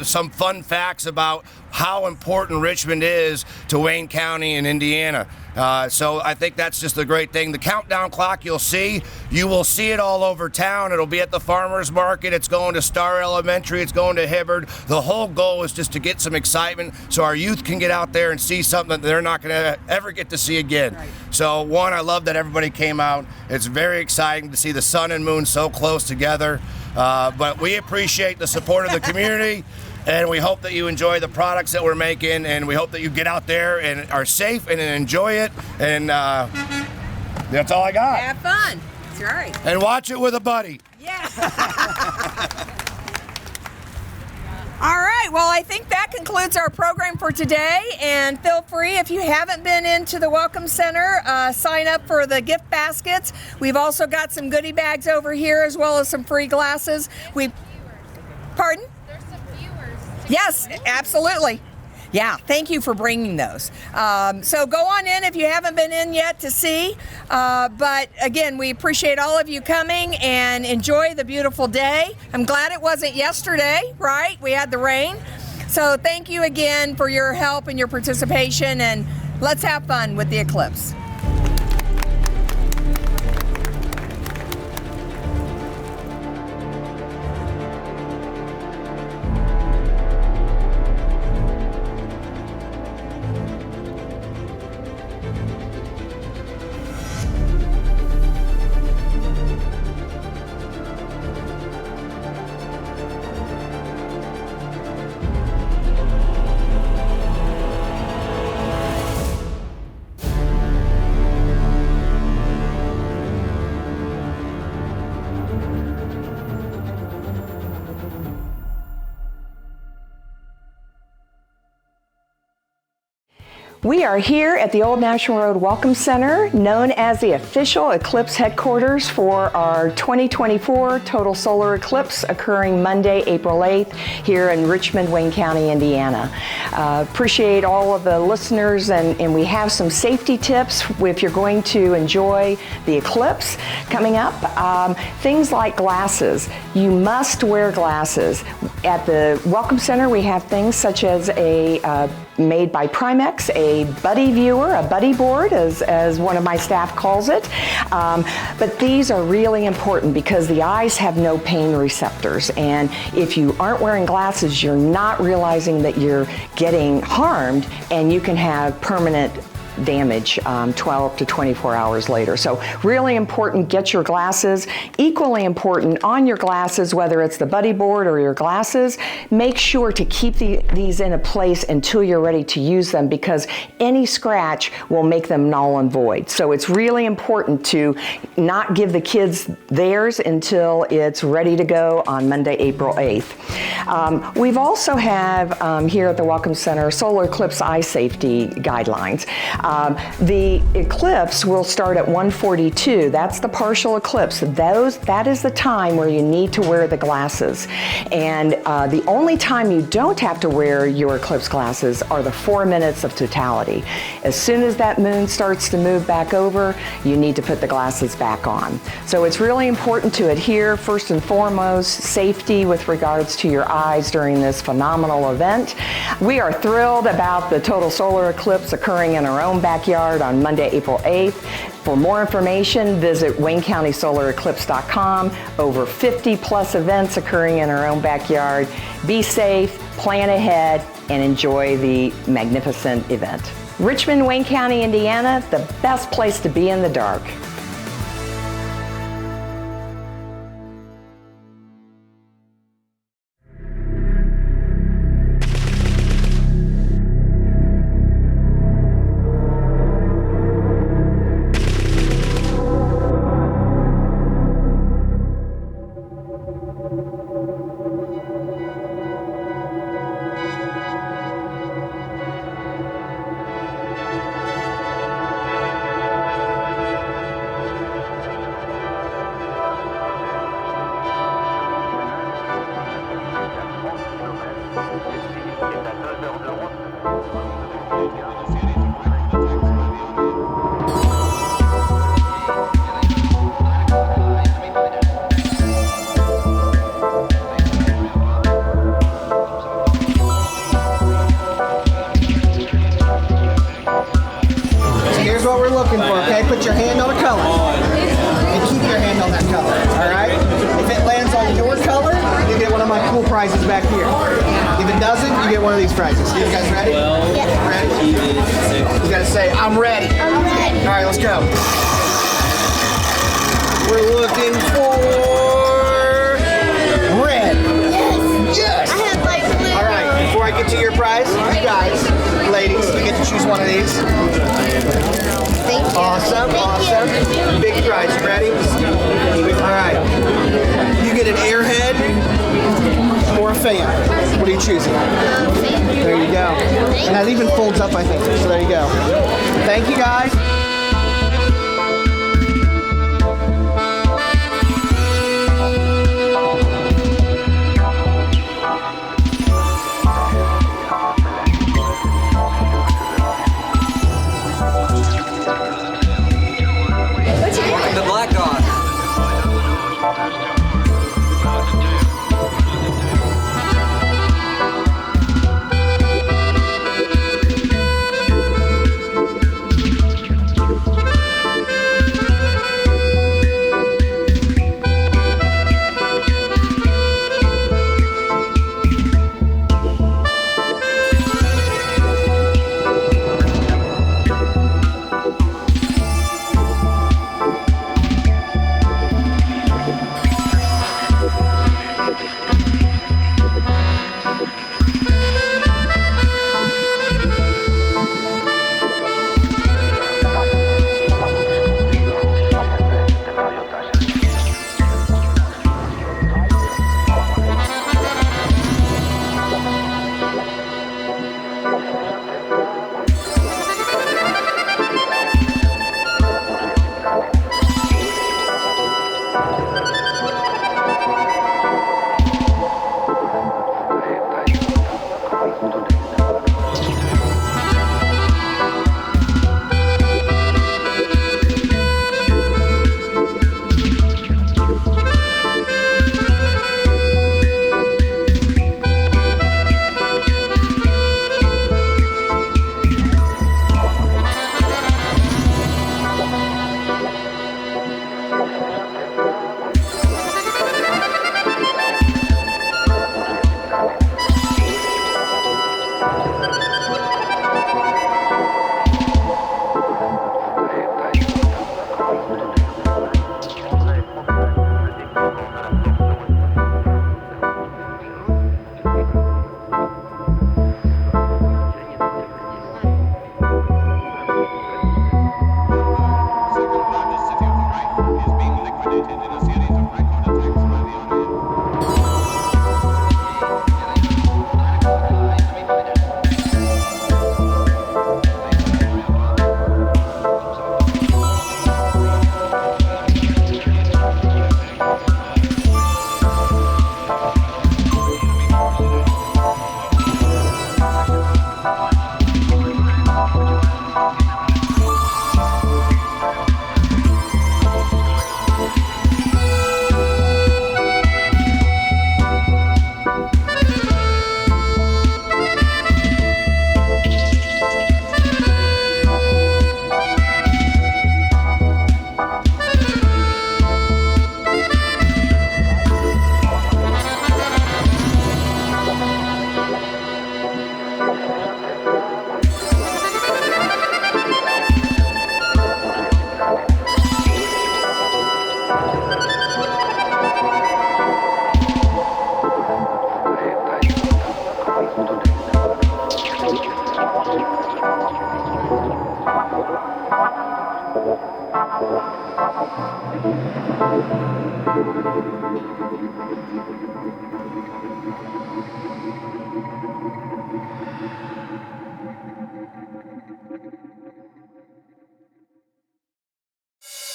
some fun facts about how important Richmond is to Wayne County and Indiana. So I think that's just a great thing. The countdown clock you will see it all over town. It'll be at the farmers market. It's going to Star Elementary. It's going to Hibbard. The whole goal is just to get some excitement so our youth can get out there and see something that they're not going to ever get to see again. Right. So one, I love that everybody came out. It's very exciting to see the sun and moon so close together. But we appreciate the support of the community. And we hope that you enjoy the products that we're making, and we hope that you get out there and are safe and enjoy it. And that's all I got. Have fun. That's right. And watch it with a buddy. Yeah. All right. Well, I think that concludes our program for today. And feel free, if you haven't been into the Welcome Center, sign up for the gift baskets. We've also got some goodie bags over here, as well as some free glasses. Pardon? Yes, absolutely. Yeah, thank you for bringing those. So go on in if you haven't been in yet to see. But again, we appreciate all of you coming and enjoy the beautiful day. I'm glad it wasn't yesterday, right? We had the rain. So thank you again for your help and your participation, and let's have fun with the eclipse. We are here at the Old National Road Welcome Center, known as the official Eclipse headquarters for our 2024 total solar eclipse occurring Monday, April 8th here in Richmond, Wayne County, Indiana. Appreciate all of the listeners, and we have some safety tips if you're going to enjoy the eclipse coming up. Things like glasses. You must wear glasses. At the Welcome Center, we have things such as a made by Primex, a buddy viewer, a buddy board, as one of my staff calls it. But these are really important because the eyes have no pain receptors. And if you aren't wearing glasses, you're not realizing that you're getting harmed, and you can have permanent damage 12 to 24 hours later. So really important, get your glasses. Equally important, on your glasses, whether it's the buddy board or your glasses, make sure to keep these in a place until you're ready to use them, because any scratch will make them null and void. So it's really important to not give the kids theirs until it's ready to go on Monday, April 8th. We've also have here at the Welcome Center solar eclipse eye safety guidelines. The eclipse will start at 1:42. That's the partial eclipse. That is the time where you need to wear the glasses. And the only time you don't have to wear your eclipse glasses are the 4 minutes of totality. As soon as that moon starts to move back over, you need to put the glasses back on. So it's really important to adhere, first and foremost, safety with regards to your eyes during this phenomenal event. We are thrilled about the total solar eclipse occurring in our own backyard on Monday, April 8th. For more information, visit WayneCountySolarEclipse.com. Over 50 plus events occurring in our own backyard. Be safe, plan ahead, and enjoy the magnificent event. Richmond, Wayne County, Indiana, the best place to be in the dark. Put your hand on a color and keep your hand on that color, all right? If it lands on your color, you get one of my cool prizes back here. If it doesn't, you get one of these prizes. You guys ready? Yeah. Ready? You gotta say, I'm ready. I'm ready. All right, let's go. We're looking for red. Yes. Yes. I have like blue. All right, before I get to your prize, you guys, ladies, you get to choose one of these. Thank you. Awesome, awesome. Big prize, you ready? All right. You get an airhead or a fan. What are you choosing? There you go. And that even folds up, I think. So there you go. Thank you, guys. The black dog.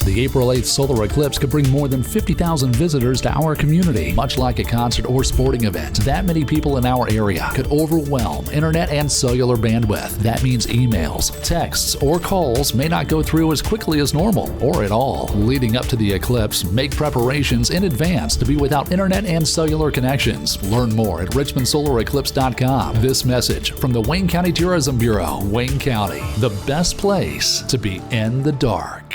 The April 8th solar eclipse could bring more than 50,000 visitors to our community. Much like a concert or sporting event, that many people in our area could overwhelm internet and cellular bandwidth. That means emails, texts, or calls may not go through as quickly as normal, or at all. Leading up to the eclipse, make preparations in advance to be without internet and cellular connections. Learn more at richmondsolareclipse.com. This message from the Wayne County Tourism Bureau. Wayne County, the best place to be in the dark.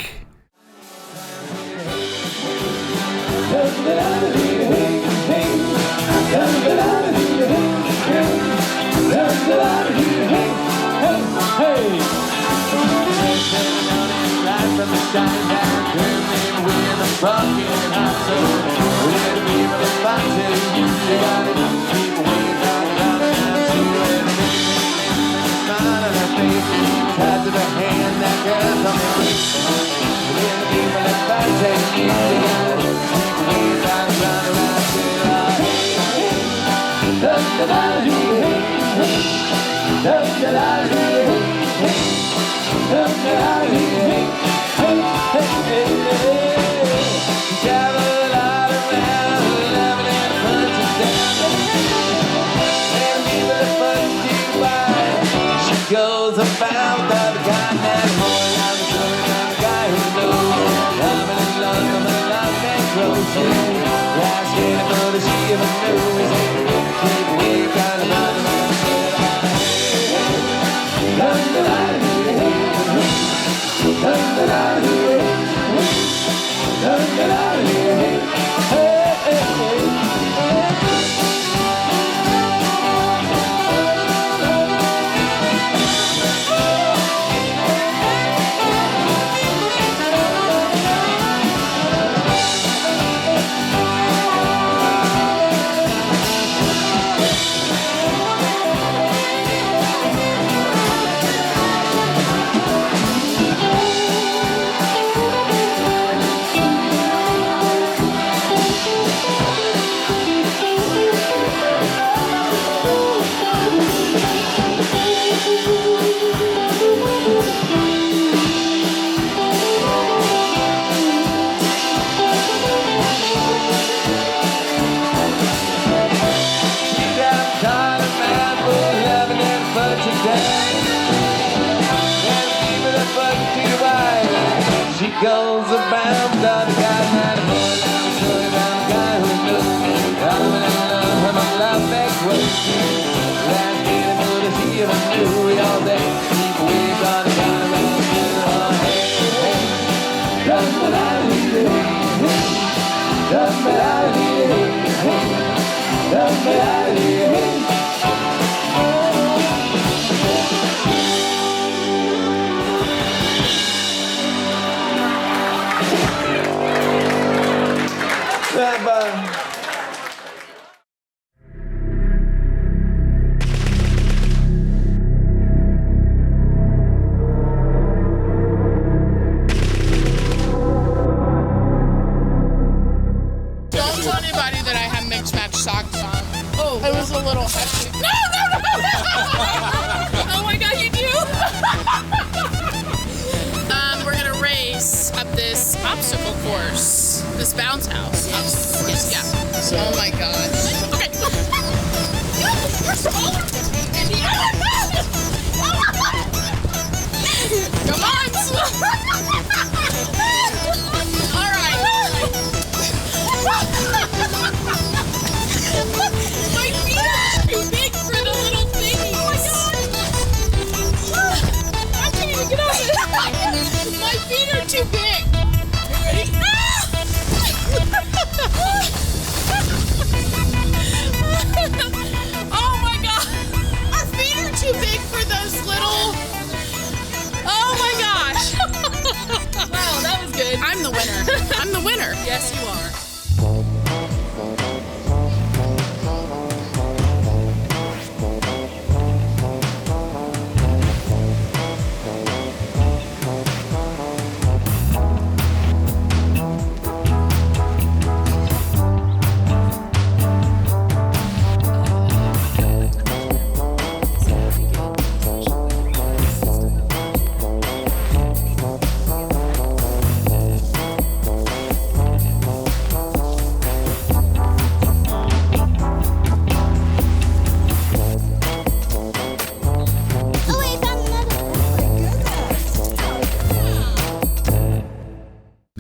Goes about the guy that boy, I'm the guy who knows. Loving and love, and love that grows. Last year, for the she of a news. Keep me kind of out of my head. Love that I need. Love that I need. Love that I need. Hey, hey, hey. She goes about the guy that boy, I'm sure about the guy who knows. Loving and love, and my love back close. Last year, for the she of a new all day. Keep away from the guy around here. Oh, hey, hey. Love that I need. Love that I need. Love that I need. Bye-bye. Don't tell anybody that I have mixed match socks on. Oh, it was a little hectic. No! Oh my god, you do? We're gonna race up this obstacle course, this bounce house. Yes, yeah. So, oh my god. Okay. You're smaller than me, Indiana. Come on. All right. My feet are too big for the little thingy. Oh my god. I can't even get out of it. My feet are too big. You ready? Oh my god. Our feet are too big for those little... Oh my gosh. Wow, that was good. I'm the winner. I'm the winner. Yes, you are.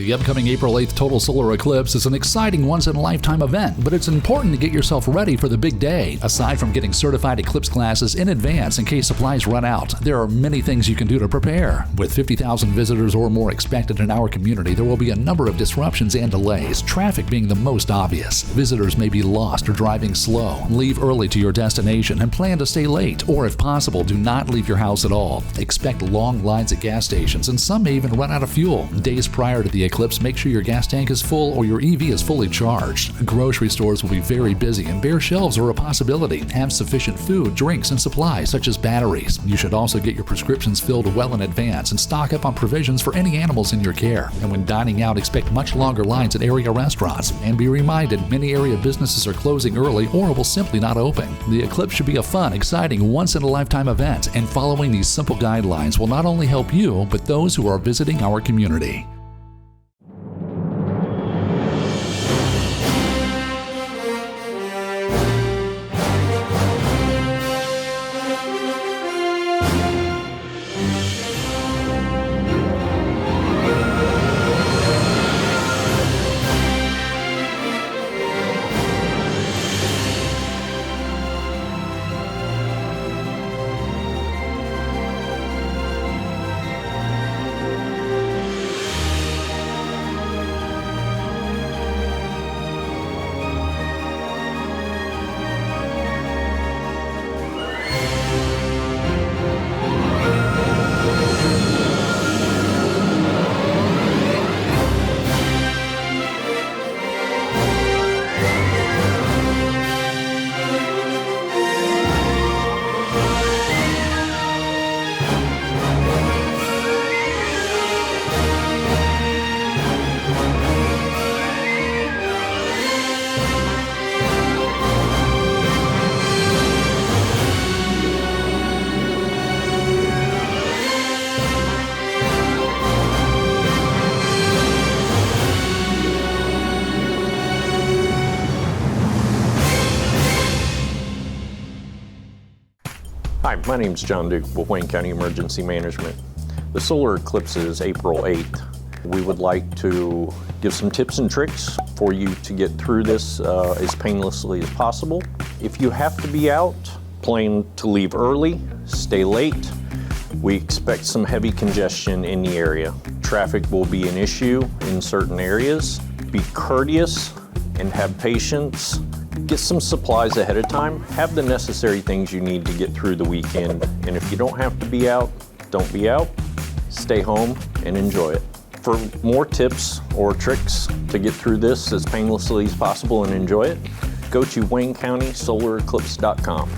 The upcoming April 8th total solar eclipse is an exciting once-in-a-lifetime event, but it's important to get yourself ready for the big day. Aside from getting certified eclipse classes in advance in case supplies run out, there are many things you can do to prepare. With 50,000 visitors or more expected in our community, there will be a number of disruptions and delays, traffic being the most obvious. Visitors may be lost or driving slow. Leave early to your destination and plan to stay late, or if possible, do not leave your house at all. Expect long lines at gas stations, and some may even run out of fuel. Days prior to the eclipse, make sure your gas tank is full or your EV is fully charged. Grocery stores will be very busy and bare shelves are a possibility. Have sufficient food, drinks, and supplies such as batteries. You should also get your prescriptions filled well in advance and stock up on provisions for any animals in your care. And when dining out, expect much longer lines at area restaurants. And be reminded, many area businesses are closing early or will simply not open. The eclipse should be a fun, exciting, once-in-a-lifetime event, and following these simple guidelines will not only help you, but those who are visiting our community. Hi, my name is John Duke with Wayne County Emergency Management. The solar eclipse is April 8th. We would like to give some tips and tricks for you to get through this as painlessly as possible. If you have to be out, plan to leave early, stay late. We expect some heavy congestion in the area. Traffic will be an issue in certain areas. Be courteous and have patience. Get some supplies ahead of time. Have the necessary things you need to get through the weekend. And if you don't have to be out, don't be out. Stay home and enjoy it. For more tips or tricks to get through this as painlessly as possible and enjoy it, go to WayneCountySolarEclipse.com.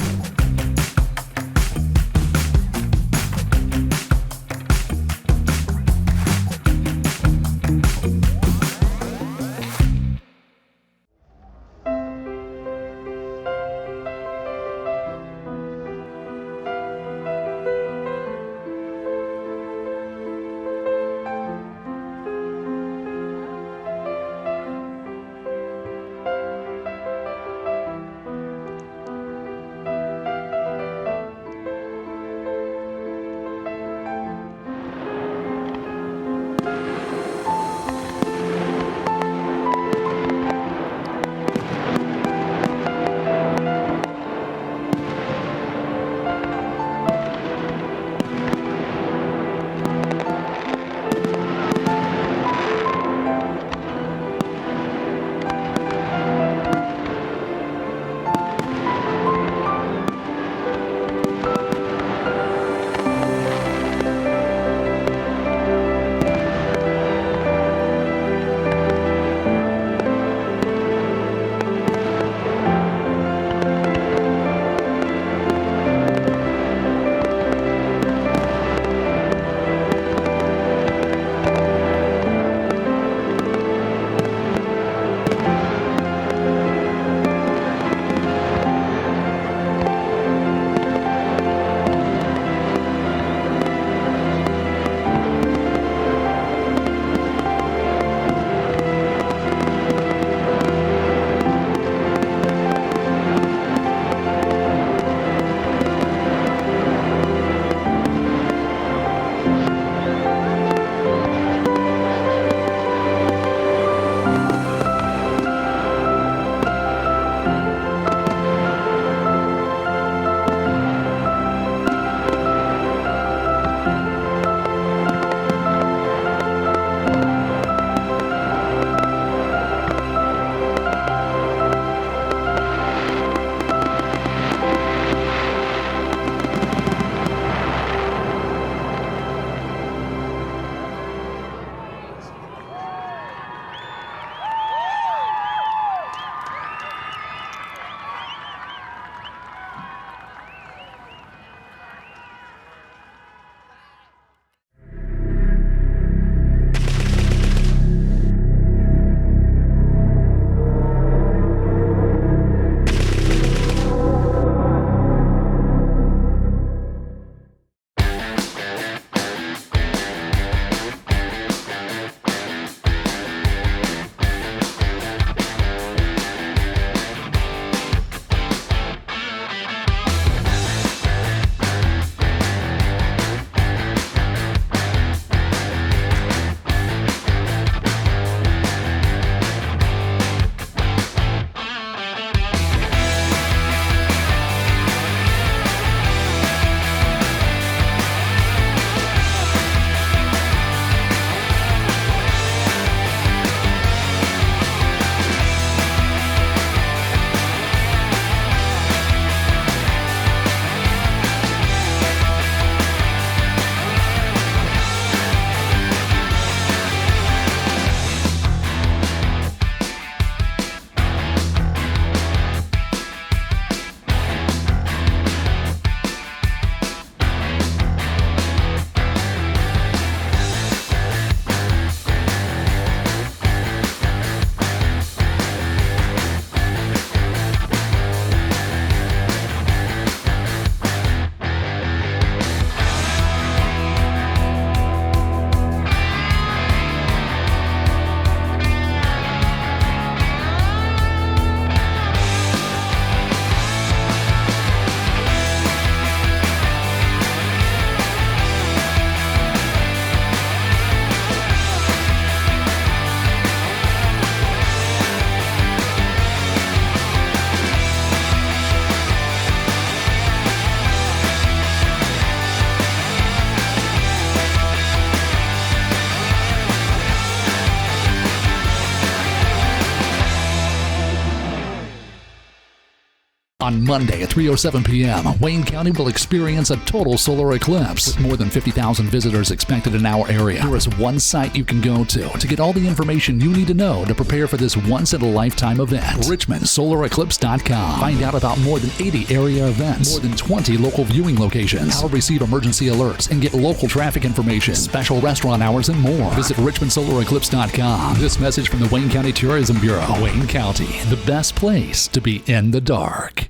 On Monday at 3:07 p.m., Wayne County will experience a total solar eclipse. With more than 50,000 visitors expected in our area, there is one site you can go to get all the information you need to know to prepare for this once-in-a-lifetime event. RichmondSolarEclipse.com. Find out about more than 80 area events, more than 20 local viewing locations, how to receive emergency alerts, and get local traffic information, special restaurant hours, and more. Visit RichmondSolarEclipse.com. This message from the Wayne County Tourism Bureau. Wayne County, the best place to be in the dark.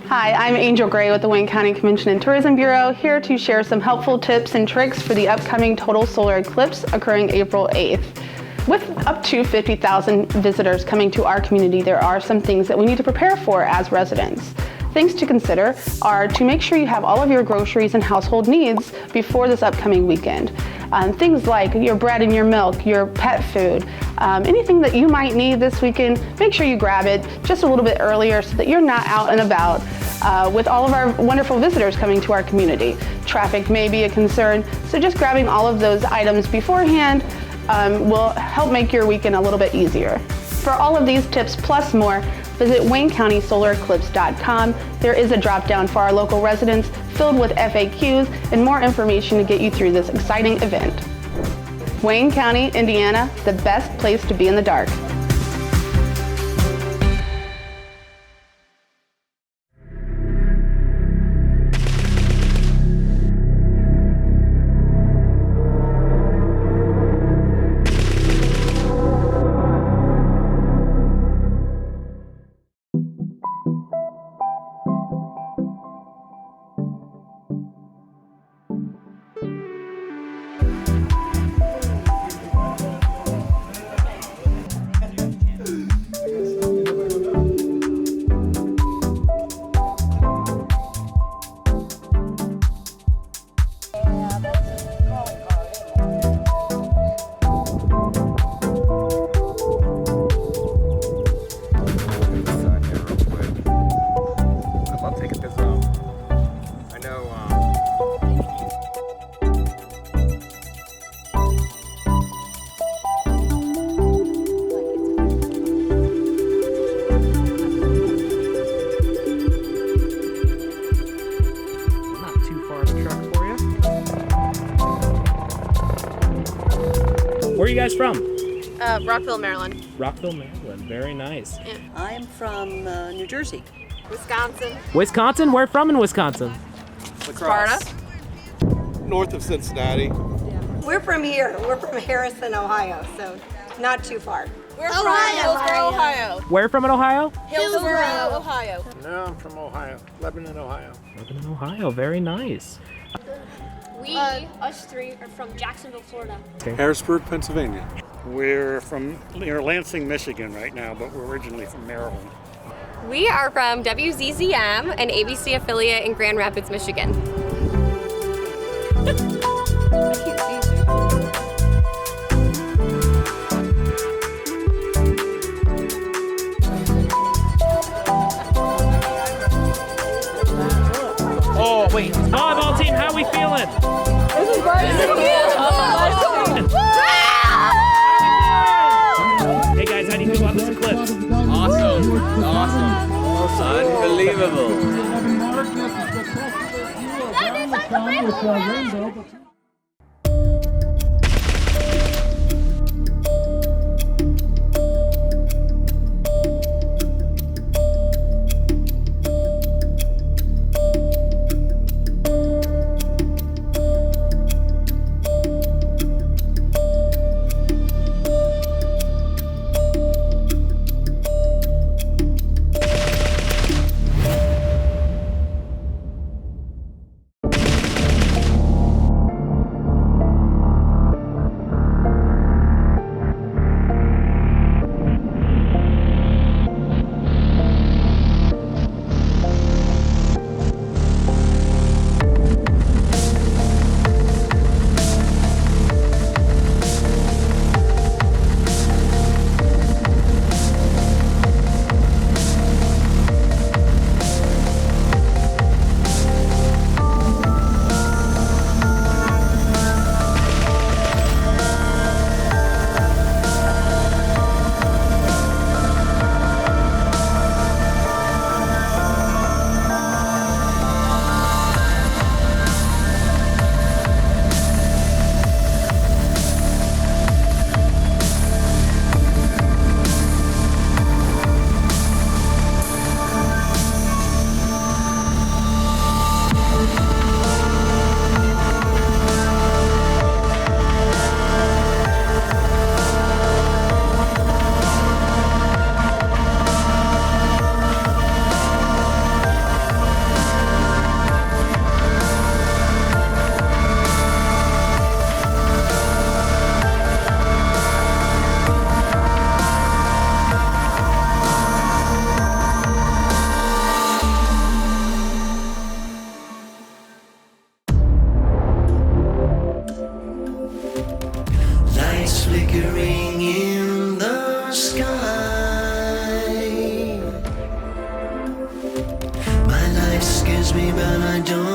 Hi, I'm Angel Gray with the Wayne County Convention and Tourism Bureau, here to share some helpful tips and tricks for the upcoming total solar eclipse occurring April 8th. With up to 50,000 visitors coming to our community, there are some things that we need to prepare for as residents. Things to consider are to make sure you have all of your groceries and household needs before this upcoming weekend. Things like your bread and your milk, your pet food, anything that you might need this weekend, make sure you grab it just a little bit earlier so that you're not out and about with all of our wonderful visitors coming to our community. Traffic may be a concern, so just grabbing all of those items beforehand will help make your weekend a little bit easier. For all of these tips plus more, visit WayneCountySolarEclipse.com. There is a drop-down for our local residents filled with FAQs and more information to get you through this exciting event. Wayne County, Indiana, the best place to be in the dark. Where are you guys from? Rockville, Maryland. Rockville, Maryland. Very nice. Yeah. I'm from New Jersey. Wisconsin. Wisconsin? Where from in Wisconsin? Sparta. North of Cincinnati. We're from here. We're from Harrison, Ohio, so not too far. We're from Hillsboro, Ohio. Where from in Ohio? Hillsboro, Ohio. No, I'm from Ohio. Lebanon, Ohio. Lebanon, Ohio. Very nice. We, us three, are from Jacksonville, Florida. Okay. Harrisburg, Pennsylvania. We're from near Lansing, Michigan right now, but we're originally from Maryland. We are from WZZM, an ABC affiliate in Grand Rapids, Michigan. Oh, wait. Volleyball team, how are we feeling? This is great. Hey guys, how do you feel about this eclipse? Awesome. Unbelievable. me, but I don't